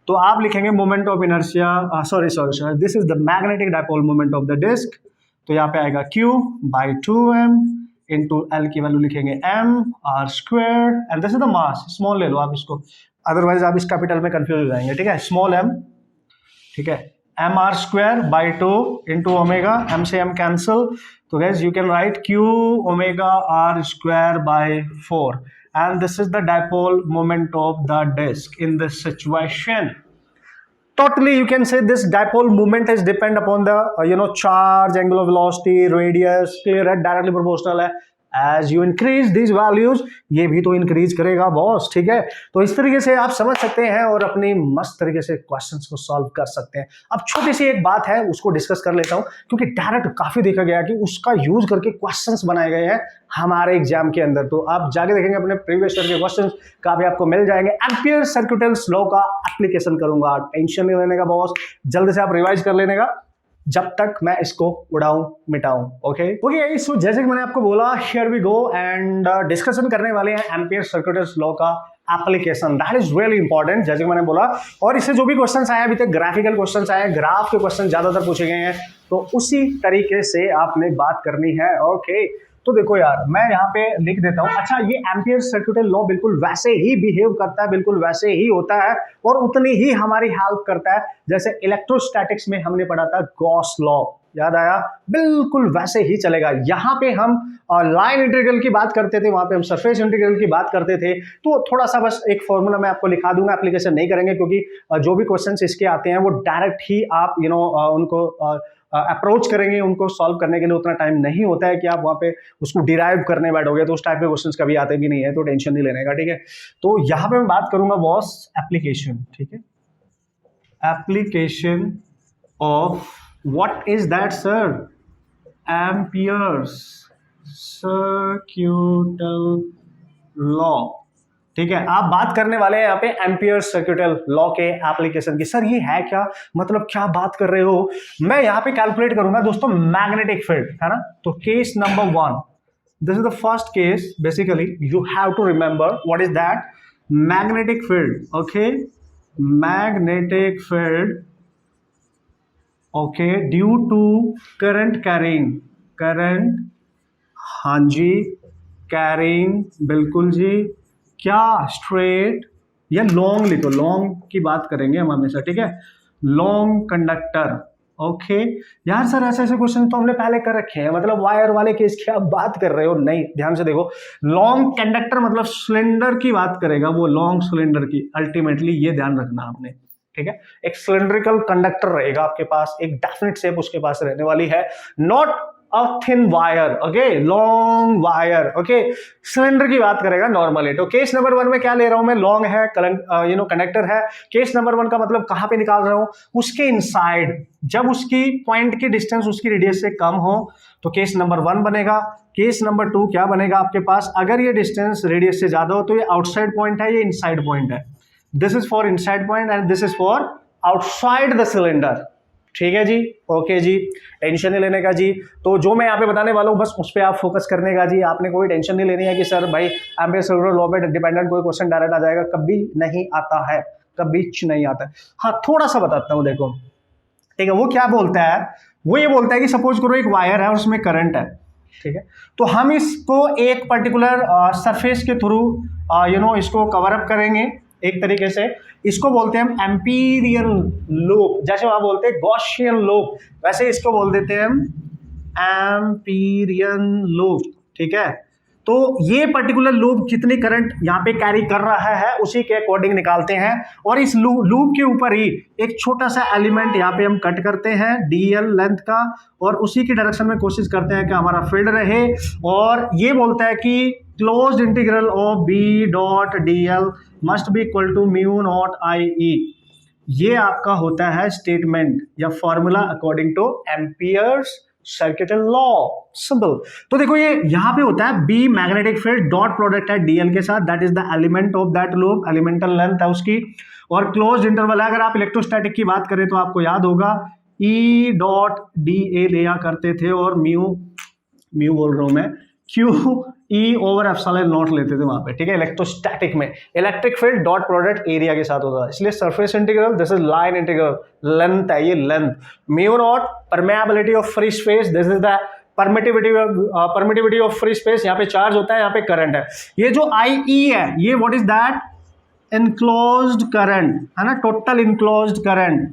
तो आप लिखेंगे moment of inertia, sorry this is the magnetic dipole moment of the disc, तो यहाँ पे आएगा Q/2m इंटू L की वैल्यू लिखेंगे mr² and this is the mass, small ले लो आप इसको, अदरवाइज आप इस कैपिटल में कंफ्यूज हो जाएंगे, ठीक है। स्मॉल m, ठीक है, mr²/2 इंटू ओमेगा, m से m कैंसिल, तो guys you can write Q omega r²/4 and this is the dipole moment of the disk in this situation. Totally you can say this dipole moment is depend upon the charge, angular velocity, radius, clear है, directly proportional है। As you increase these values, ये भी तो increase करेगा boss, ठीक है। तो इस तरीके से आप समझ सकते हैं और अपनी मस्त तरीके से क्वेश्चंस को सॉल्व कर सकते हैं। अब छोटी सी एक बात है उसको डिस्कस कर लेता हूं, क्योंकि डायरेक्ट काफी देखा गया कि उसका यूज करके क्वेश्चंस बनाए गए हैं हमारे एग्जाम के अंदर। तो आप जाके देखेंगे अपने प्रीवियस ईयर के क्वेश्चंस का भी आपको मिल जाएंगे। एम्पियर सर्किटल्स लॉ का एप्लीकेशन करूंगा, टेंशन नहीं लेने का बॉस, जल्दी से आप रिवाइज कर लेने का जब तक मैं इसको उड़ाऊं मिटाऊं, ओके। सो जैसे कि मैंने आपको बोला, here we go and discussion करने वाले हैं एम्पियर सर्किटल्स लॉ का application, that is really important, जैसे कि मैंने बोला। और इससे जो भी क्वेश्चंस आए अभी तक, ग्राफिकल क्वेश्चंस आए, ग्राफ के क्वेश्चन ज्यादातर पूछे गए हैं, तो उसी तरीके से आपने बात करनी है, ओके। तो देखो यार, मैं यहाँ पे लिख देता हूँ। अच्छा, ये एम्पियर सर्किटल लॉ बिल्कुल वैसे ही बिहेव करता है, बिल्कुल वैसे ही होता है और उतनी ही हमारी हेल्प करता है जैसे इलेक्ट्रोस्टैटिक्स में हमने पढ़ा था गॉस लॉ, याद आया, बिल्कुल वैसे ही चलेगा। यहाँ पे हम लाइन इंटीग्रल की बात करते थे, वहां पे हम सरफेस इंटीग्रल की बात करते थे। तो थोड़ा सा बस एक फॉर्मूला मैं आपको लिखा दूंगा, एप्लीकेशन नहीं करेंगे, क्योंकि जो भी क्वेश्चंस इसके आते हैं वो डायरेक्ट ही आप उनको अप्रोच करेंगे, उनको सॉल्व करने के लिए उतना टाइम नहीं होता है कि आप वहां पे उसको डिराइव करने बैठोगे, तो उस टाइप के क्वेश्चंस कभी आते भी नहीं है, तो टेंशन नहीं लेने का, ठीक है। तो यहाँ पे मैं बात करूंगा बॉस एप्लीकेशन, ठीक है, application of what is that sir, amperes circuital law, ठीक है। आप बात करने वाले हैं यहाँ पे एम्पियर सर्किटल लॉ के एप्लीकेशन की। सर ये है क्या, मतलब क्या बात कर रहे हो। मैं यहाँ पे कैलकुलेट करूंगा दोस्तों मैग्नेटिक फील्ड, है ना। तो case number 1, this is the first case, basically you have to remember what is that, magnetic field, okay, magnetic field, okay, due to current carrying, current, हाँ जी, कैरिंग, बिल्कुल जी, क्या स्ट्रेट या लॉन्ग लिखो, long की बात करेंगे हम हमेशा, ठीक है, लॉन्ग कंडक्टर, ओके। यार सर ऐसे ऐसे क्वेश्चन तो हमने पहले कर रखे हैं, मतलब वायर वाले केस की आप बात कर रहे हो, नहीं, ध्यान से देखो, लॉन्ग कंडक्टर मतलब सिलेंडर की बात करेगा वो, लॉन्ग सिलेंडर की, अल्टीमेटली ये ध्यान रखना आपने, ठीक है। एक सिलेंड्रिकल कंडक्टर रहेगा आपके पास, एक डेफिनेट शेप उसके पास रहने वाली है, not a thin wire, okay, long wire, okay, cylinder की बात करेगा नॉर्मली। तो केस नंबर 1 में क्या ले रहा हूं मैं, लॉन्ग है, कंडक्टर है। केस नंबर 1 का मतलब कहां पे निकाल रहा हूं, उसके इनसाइड, जब उसकी पॉइंट की डिस्टेंस उसकी रेडियस से कम हो तो केस नंबर 1 बनेगा। केस नंबर 2 क्या बनेगा आपके पास, अगर ये डिस्टेंस रेडियस से ज्यादा हो तो ये आउटसाइड पॉइंट है, ये इनसाइड पॉइंट है। This is for inside point and this is for outside the cylinder, ठीक है जी, ओके जी, टेंशन नहीं लेने का जी। तो जो मैं यहाँ पे बताने वाला हूँ बस उस पर आप फोकस करने का जी, आपने कोई टेंशन नहीं लेनी है कि सर भाई एम्पियर लॉ पे डिपेंडेंट कोई क्वेश्चन डायरेक्ट आ जाएगा, कभी नहीं आता है, कभी नहीं आता है। हाँ थोड़ा सा बताता हूँ, देखो, ठीक है, वो क्या बोलता है, वो ये बोलता है कि सपोज करो एक वायर है और उसमें करंट है, ठीक है, तो हम इसको एक पर्टिकुलर सरफेस के थ्रू इसको कवर अप करेंगे एक तरीके से, इसको बोलते हैं हम एम्पीरियन लूप, जैसे वहां बोलते हैं गॉसियन लूप, वैसे इसको बोल देते हैं हम एम्पीरियन लूप, ठीक है। तो ये पर्टिकुलर लूप कितनी करंट यहाँ पे कैरी कर रहा है उसी के अकॉर्डिंग निकालते हैं, और इस लूप के ऊपर ही एक छोटा सा एलिमेंट यहाँ पे हम कट करते हैं डीएल लेंथ का, और उसी की डायरेक्शन में कोशिश करते हैं कि हमारा फील्ड रहे, और ये बोलता है कि closed integral of B dot DL must be equal to mu naught I E. ये आपका होता है स्टेटमेंट या formula according to Ampere's circuit law, simple. तो देखो ये यहां पे होता है B magnetic field dot product है डीएल के साथ, that is the element of that loop, elemental length है उसकी, और क्लोज्ड इंटरवल है। अगर आप इलेक्ट्रोस्टैटिक की बात करें तो आपको याद होगा ई डॉट डी ए लिया करते थे, और म्यू बोल रहा हूं मैं, Q E over epsilon not लेते थे वहां पे, ठीक है। इलेक्ट्रोस्टैटिक में electric field dot product area के साथ होता है, इसलिए surface integral, this is line integral, length है ये length, mu naught permeability of free space, this is the permittivity of free space, यहाँ पे चार्ज होता है, यहाँ पे करंट है। ये जो आई ई है ये what is that, enclosed current है ना, टोटल इनक्लोज्ड करंट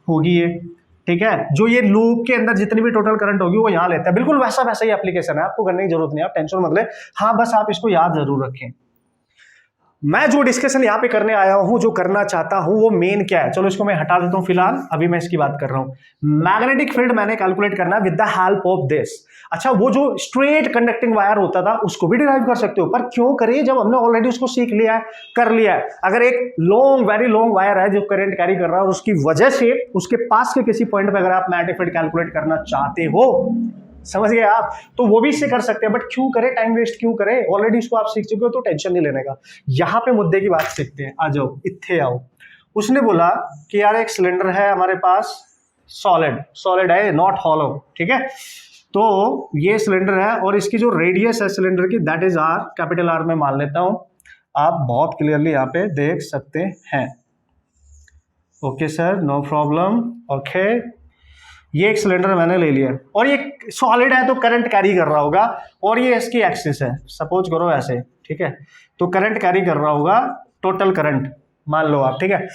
होगी ये, ठीक है। जो ये लूप के अंदर जितनी भी टोटल करंट होगी वो यहाँ लेता है, बिल्कुल वैसा ही एप्लीकेशन है, आपको करने की जरूरत नहीं है, आप टेंशन मत ले। हाँ बस आप इसको याद जरूर रखें। मैं जो डिस्कशन यहाँ पे करने आया हूं, जो करना चाहता हूं वो मेन क्या है, चलो इसको मैं हटा देता हूं फिलहाल, अभी मैं इसकी बात कर रहा हूं। मैग्नेटिक फील्ड मैंने कैलकुलेट करना है with the help of this. अच्छा, वो जो स्ट्रेट कंडक्टिंग वायर होता था उसको भी डिराइव कर सकते हो, पर क्यों करें जब हमने ऑलरेडी उसको सीख लिया है, कर लिया है। अगर एक लॉन्ग, वेरी लॉन्ग वायर है जो करंट कैरी कर रहा है और उसकी वजह से उसके पास के किसी पॉइंट पे अगर आप मैग्नेटिक फील्ड कैलकुलेट करना चाहते हो, समझ गए आप, तो वो भी इससे कर सकते हैं, बट क्यों करें, टाइम वेस्ट क्यों करें, ऑलरेडी इसको आप सीख चुके हो तो टेंशन नहीं लेने का। यहां पे मुद्दे की बात सीखते हैं, आ जाओ इत्थे आओ। उसने बोला कि यार एक सिलेंडर है हमारे पास, सॉलिड है, नॉट हॉलो, ठीक है। तो ये सिलेंडर है और इसकी जो रेडियस है सिलेंडर की, that is R, capital R में मान लेता हूं, आप बहुत क्लियरली यहाँ पे देख सकते हैं। Okay sir, no problem, okay. ये एक सिलेंडर मैंने ले लिया और ये सॉलिड है तो करंट कैरी कर रहा होगा, और ये इसकी एक्सिस है, सपोज करो ऐसे, ठीक है, तो करंट कैरी कर रहा होगा, टोटल करंट मान लो आप, ठीक है।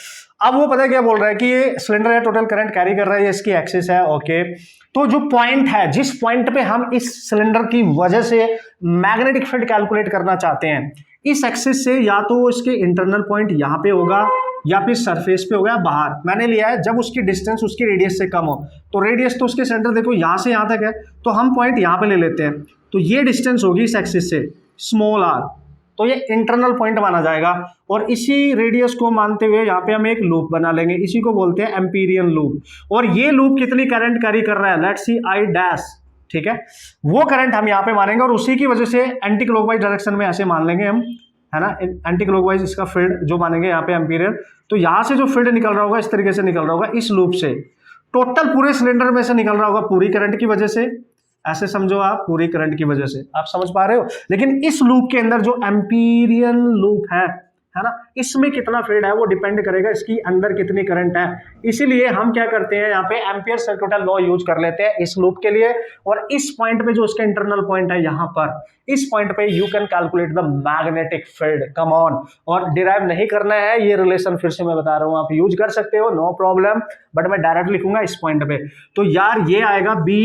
अब वो पता है क्या बोल रहा है कि ये सिलेंडर है, टोटल करंट कैरी कर रहा है, ये इसकी एक्सिस है, ओके। तो जो पॉइंट है, जिस पॉइंट पे हम इस सिलेंडर की वजह से मैग्नेटिक फील्ड कैलकुलेट करना चाहते हैं, इस एक्सिस से या तो इसके इंटरनल पॉइंट यहाँ पे होगा या फिर सरफेस पे होगा बाहर, मैंने लिया है जब उसकी डिस्टेंस उसकी रेडियस से कम हो। तो रेडियस तो उसके सेंटर देखो यहाँ से यहाँ तक है, तो हम पॉइंट यहाँ पे ले लेते हैं, तो ये डिस्टेंस होगी इस एक्सिस से स्मॉल आर, तो ये इंटरनल पॉइंट माना जाएगा। और इसी रेडियस को मानते हुए यहाँ पे हम एक लूप बना लेंगे, इसी को बोलते हैं एम्पीरियन लूप। और ये लूप कितनी करंट कैरी कर रहा है, लेट्स सी आई डैश, ठीक है, वो करंट हम यहाँ पे मानेंगे, और उसी की वजह से एंटी क्लॉकवाइज डायरेक्शन में ऐसे मान लेंगे हम, है ना, एंटी क्लॉकवाइज इसका फील्ड जो मानेंगे यहाँ पे एम्पीरियर। तो यहाँ से जो फील्ड निकल रहा होगा इस तरीके से निकल रहा होगा, इस लूप से टोटल पूरे सिलेंडर में से निकल रहा होगा पूरी करंट की वजह से, ऐसे समझो आप, पूरी करंट की वजह से, आप समझ पा रहे हो। लेकिन इस लूप के अंदर जो एम्पीरियन लूप है, है ना, इसमें कितना फील्ड है वो डिपेंड करेगा इसकी अंदर कितनी करंट है। इसीलिए हम क्या करते हैं यहाँ पे एम्पियर सर्किटल लॉ यूज कर लेते हैं इस लूप के लिए, और इस पॉइंट पे जो उसका इंटरनल पॉइंट है यहाँ पर, इस पॉइंट पे you can calculate the magnetic field, come on. और डिराइव नहीं करना है ये रिलेशन, फिर से मैं बता रहा हूँ, आप यूज कर सकते हो, नो प्रॉब्लम, बट मैं डायरेक्ट लिखूंगा इस पॉइंट पे। तो यार ये आएगा बी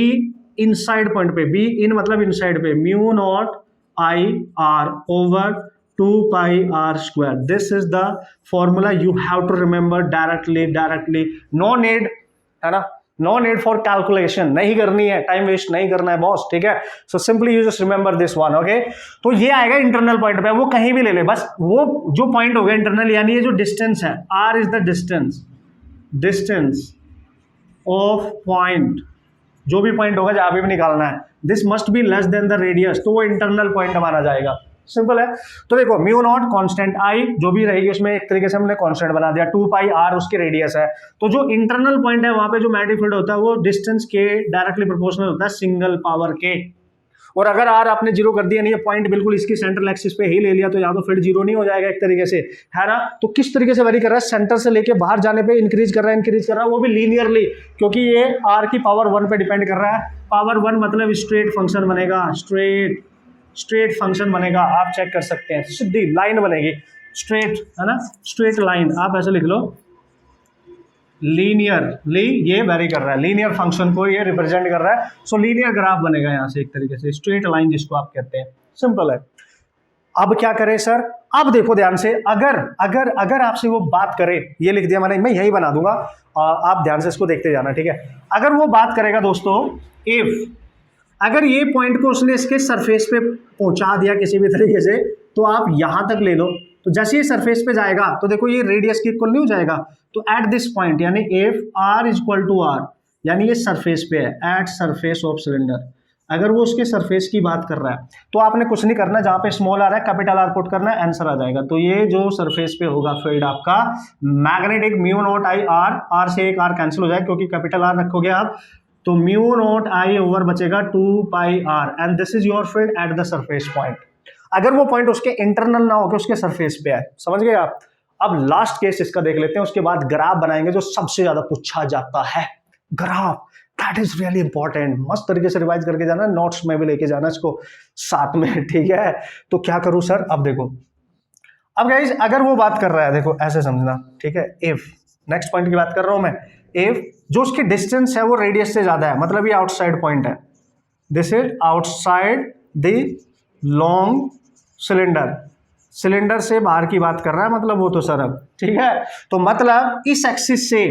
इनसाइड पॉइंट पे, बी इन मतलब इनसाइड पे, mu naught I are over 2 pi r square. This is the formula you have to remember directly. No need, है ना, no need for calculation, नहीं करनी है, टाइम वेस्ट नहीं करना है बॉस, ठीक है। So simply you just remember this one, okay? तो ये आएगा इंटरनल पॉइंट पे, वो कहीं भी ले ले, बस वो जो पॉइंट हो गया इंटरनल, यानी ये जो डिस्टेंस है, r is the distance of point, जो भी पॉइंट होगा जहां भी निकालना है, this must be less than the radius, तो वो इंटरनल पॉइंट माना जाएगा। सिंपल है। तो देखो म्यू नॉट कांस्टेंट आई जो भी रहेगी उसमें एक तरीके से हमने कांस्टेंट बना दिया, 2 पाई आर उसकी रेडियस है। तो जो इंटरनल पॉइंट है वहां पे जो मैग्नेटिक फील्ड होता है वो डिस्टेंस के डायरेक्टली प्रोपोर्शनल होता है सिंगल पावर के। और अगर आर आपने जीरो कर दिया, नहीं ये पॉइंट बिल्कुल इसकी सेंट्रल एक्सिस पे ही ले लिया, तो यहाँ तो फील्ड जीरो नहीं हो जाएगा एक तरीके से, है ना। तो किस तरीके से वेरी कर रहा है, सेंटर से लेके बाहर जाने पे इंक्रीज कर रहा है वो भी लीनियरली, क्योंकि ये आर की पावर 1 पे डिपेंड कर रहा है। पावर 1 मतलब स्ट्रेट फंक्शन बनेगा, स्ट्रेट फंक्शन बनेगा, आप चेक कर सकते हैं, सीधी लाइन बनेगी, स्ट्रेट, है ना, स्ट्रेट लाइन, आप ऐसे लिख लो, लीनियरली ये वेरी कर रहा है, लीनियर फंक्शन को ये रिप्रेजेंट कर रहा है। सो लीनियर ग्राफ बनेगा यहाँ से एक तरीके से, स्ट्रेट लाइन जिसको आप कहते हैं, सिंपल है। अब क्या करें सर, अब देखो ध्यान से, अगर आपसे वो बात करे, ये लिख दिया मैंने, मैं यही बना दूंगा, आप ध्यान से इसको देखते जाना, ठीक है। अगर वो बात करेगा दोस्तों, इफ अगर ये पॉइंट को उसने इसके सरफेस पे पहुंचा दिया किसी भी तरीके से, तो आप यहां तक ले लो, तो जैसे ये सरफेस पे जाएगा तो देखो ये रेडियस के इक्वल नहीं हो जाएगा, तो एट दिस पॉइंट यानी if R is equal to R, यानी ये सरफेस पे है, एट सरफेस ऑफ सिलेंडर, अगर वो उसके सरफेस की बात कर रहा है तो आपने कुछ नहीं करना, जहां पे स्मॉल आ रहा है कैपिटल आर पुट करना है, आंसर आ जाएगा। तो ये जो सरफेस पे होगा फील्ड आपका magnetic, mu naught I R, R से एक आर कैंसिल हो जाए क्योंकि कैपिटल आर रखोगे आप, तो म्यू नॉट आई ओवर बचेगा 2 pi R, and this is your field at the surface point. अगर वो पॉइंट उसके इंटरनल ना होकर उसके सरफेस पे है, समझ गए आप। अब लास्ट केस इसका देख लेते हैं, उसके बाद ग्राफ बनाएंगे जो सबसे ज्यादा पूछा जाता है, graph, that is really important. मस्त तरीके से रिवाइज करके जाना, नोट्स में भी लेके जाना इसको साथ में, ठीक है। तो क्या करूं सर, अब देखो, अब गाइस अगर वो बात कर रहा है, देखो ऐसे समझना, ठीक है, इफ, नेक्स्ट पॉइंट की बात कर रहा हूं मैं, इफ जो उसकी डिस्टेंस है वो रेडियस से ज्यादा है, मतलब ये आउटसाइड पॉइंट है, this is outside the long cylinder से बाहर की बात कर रहा है, मतलब वो तो सर अब, ठीक है। तो मतलब इस एक्सिस से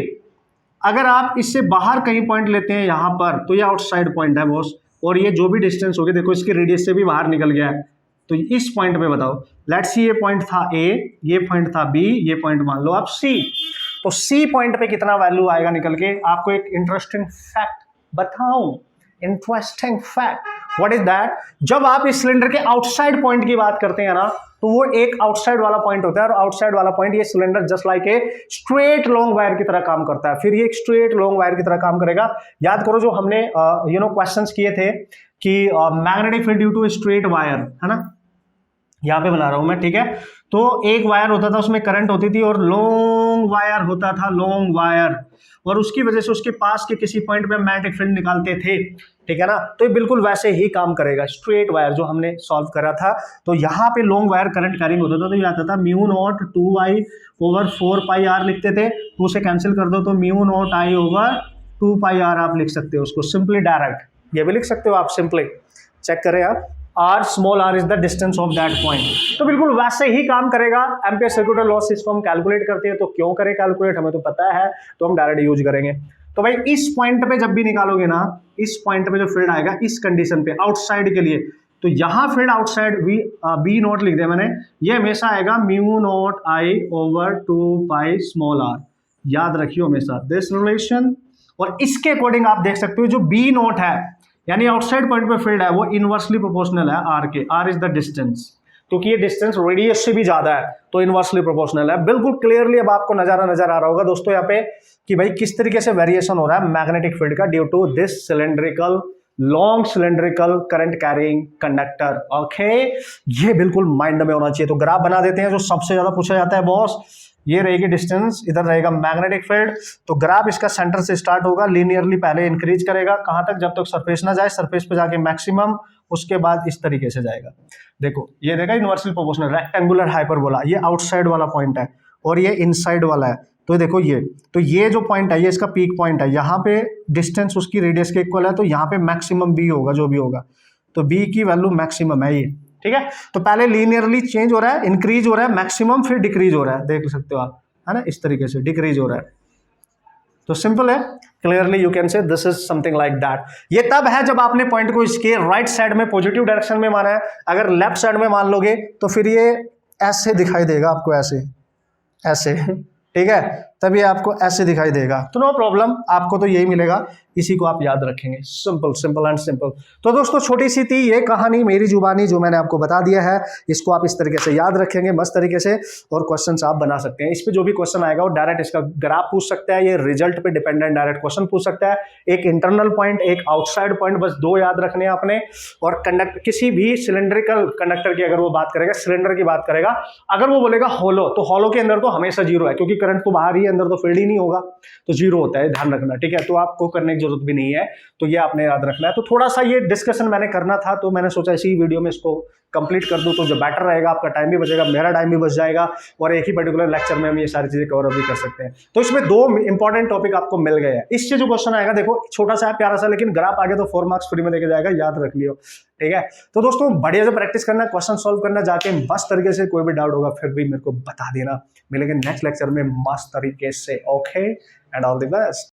अगर आप इससे बाहर कहीं पॉइंट लेते हैं यहाँ पर, तो ये आउटसाइड पॉइंट है बॉस, और ये जो भी डिस्टेंस होगी देखो इसके रेडियस से भी बाहर निकल गया है, तो इस पॉइंट पे बताओ, लेट्स सी ये पॉइंट था ए, ये पॉइंट था बी, ये पॉइंट मान लो आप सी, तो सी पॉइंट पे कितना वैल्यू आएगा निकल के, आपको एक इंटरेस्टिंग फैक्ट बताऊं, interesting fact, what is that, जब आप इस सिलेंडर के आउटसाइड पॉइंट की बात करते हैं ना, तो वो एक आउटसाइड वाला पॉइंट होता है, और आउटसाइड वाला पॉइंट ये cylinder just like a straight long wire की तरह काम करता है, फिर ये एक स्ट्रेट लॉन्ग वायर की तरह काम करेगा। याद करो जो हमने क्वेश्चंस किए थे कि magnetic field due to straight wire, है ना, यहाँ पे बना रहा हूं मैं, ठीक है। तो एक वायर होता था, उसमें करंट होती थी, और लॉन्ग वायर होता था, लॉन्ग वायर, और उसकी वजह से उसके पास के किसी पॉइंट पे मैग्नेटिक फील्ड निकालते थे, ठीक है ना। तो ये बिल्कुल वैसे ही काम करेगा, स्ट्रेट वायर जो हमने सॉल्व करा था। तो यहाँ पे लॉन्ग वायर करंट कैरिंग होता था, तो ये आता था mu naught 2 I over 4 pi R लिखते थे, तो उसे कैंसिल कर दो, तो mu naught I over 2 pi R आप लिख सकते हो उसको सिंपली डायरेक्ट, ये भी लिख सकते हो आप सिंपली, चेक करें आप, R small R is the distance of that point. तो बिल्कुल वैसे ही काम करेगा। एम्पियर सर्किटल लॉ इसको हम कैलकुलेट करते हैं, तो क्यों करें कैलकुलेट, हमें तो पता है, तो हम डायरेक्ट यूज करेंगे। तो भाई इस पॉइंट पे जब भी निकालोगे ना, इस पॉइंट पे जो फील्ड आएगा इस कंडीशन पे आउटसाइड के लिए, तो यहां फील्ड आउटसाइड बी नॉट लिख दिया मैंने, ये हमेशा आएगा mu naught I over 2 pi small R, याद रखियो हमेशा दिस रिलेशन। और इसके अकॉर्डिंग आप देख सकते हो जो बी नॉट है, यानी आउटसाइड पॉइंट पे फील्ड है, वो इनवर्सली प्रोपोर्शनल है आर के, आर इज द डिस्टेंस, क्योंकि ये डिस्टेंस रेडियस से भी ज्यादा है, तो इनवर्सली प्रोपोर्शनल है। बिल्कुल क्लियरली अब आपको नजर आ रहा होगा दोस्तों यहाँ पे कि भाई किस तरीके से वेरिएशन हो रहा है मैग्नेटिक फील्ड का due to this cylindrical long cylindrical current carrying conductor. Okay, ये बिल्कुल माइंड में होना चाहिए। तो ग्राफ बना देते हैं। जो सबसे ज्यादा पूछा जाता है बॉस, ये रहेगी डिस्टेंस, इधर रहेगा मैग्नेटिक फील्ड। तो ग्राफ इसका सेंटर से स्टार्ट होगा, लीनियरली पहले इंक्रीज करेगा, कहां तक, जब तक सरफेस ना जाए, सरफेस पे जाके मैक्सिमम, उसके बाद इस तरीके से जाएगा। देखो ये देखा इनवर्सली प्रोपोर्शनल रेक्टेंगुलर हाइपरबोला, ये आउटसाइड वाला पॉइंट है और ये इनसाइड वाला है। तो देखो ये, तो ये जो पॉइंट है ये इसका पीक पॉइंट है, यहाँ पे डिस्टेंस उसकी रेडियस के इक्वल है, तो यहाँ पे मैक्सिमम बी होगा जो भी होगा, तो बी की वैल्यू मैक्सिमम है ये। ठीक है, तो पहले लीनियरली चेंज हो रहा है, इंक्रीज हो रहा है मैक्सिमम, फिर डिक्रीज हो रहा है, देख सकते हो आप, है ना, इस तरीके से डिक्रीज हो रहा है। तो सिंपल है, clearly you can say this is something like that. ये तब है जब आपने पॉइंट को इसके राइट साइड में पॉजिटिव डायरेक्शन में माना है। अगर लेफ्ट साइड में मान लोगे तो फिर ये ऐसे दिखाई देगा आपको, ऐसे ऐसे ठीक है, तब ये आपको ऐसे दिखाई देगा। तो नो प्रॉब्लम, आपको तो यही मिलेगा, इसी को आप याद रखेंगे। Simple simple and simple. तो दोस्तों छोटी सी थी ये कहानी मेरी जुबानी जो मैंने आपको बता दिया है, इसको आप इस तरीके से याद रखेंगे मस्त तरीके से, और क्वेश्चंस आप बना सकते हैं। इस पे जो भी क्वेश्चन आएगा वो डायरेक्ट इसका ग्राफ पूछ सकता है, ये रिजल्ट पे डिपेंडेंट डायरेक्ट क्वेश्चन पूछ सकता है, एक इंटरनल पॉइंट एक आउटसाइड पॉइंट, बस दो याद रखने हैं आपने। और कंडक्टर, किसी भी सिलेंड्रिकल कंडक्टर की अगर वो बात करेगा, सिलेंडर की बात करेगा, अगर वो बोलेगा हॉलो, तो हॉलो के अंदर तो हमेशा जीरो है, क्योंकि करंट तो बाहर ही है, अंदर तो फील्ड ही नहीं होगा, तो जीरो होता है, ध्यान रखना। ठीक है, तो आपको करने की जरूरत भी नहीं है, तो ये आपने याद रखना है। तो थोड़ा सा ये डिस्कशन मैंने करना था, तो मैंने सोचा इसी वीडियो में इसको कंप्लीट कर दूं, तो जो बेटर रहेगा, आपका टाइम भी बचेगा, मेरा टाइम भी बच जाएगा, और एक ही पर्टिकुलर लेक्चर में हम ये सारी चीजें कवर भी कर सकते हैं। तो इसमें दो इंपॉर्टेंट टॉपिक आपको मिल गए हैं। इससे जो क्वेश्चन आएगा, देखो छोटा सा है, प्यारा सा, लेकिन ग्राफ आगे तो 4 मार्क्स फ्री में देके जाएगा, याद रख लियो। ठीक है, तो दोस्तों बढ़िया से प्रैक्टिस करना, क्वेश्चन सॉल्व करना, जाके मस्त तरीके से, कोई भी डाउट होगा फिर भी मेरे को बता देना। मिलेंगे नेक्स्ट लेक्चर में मस्त तरीके से। Okay, and all the best.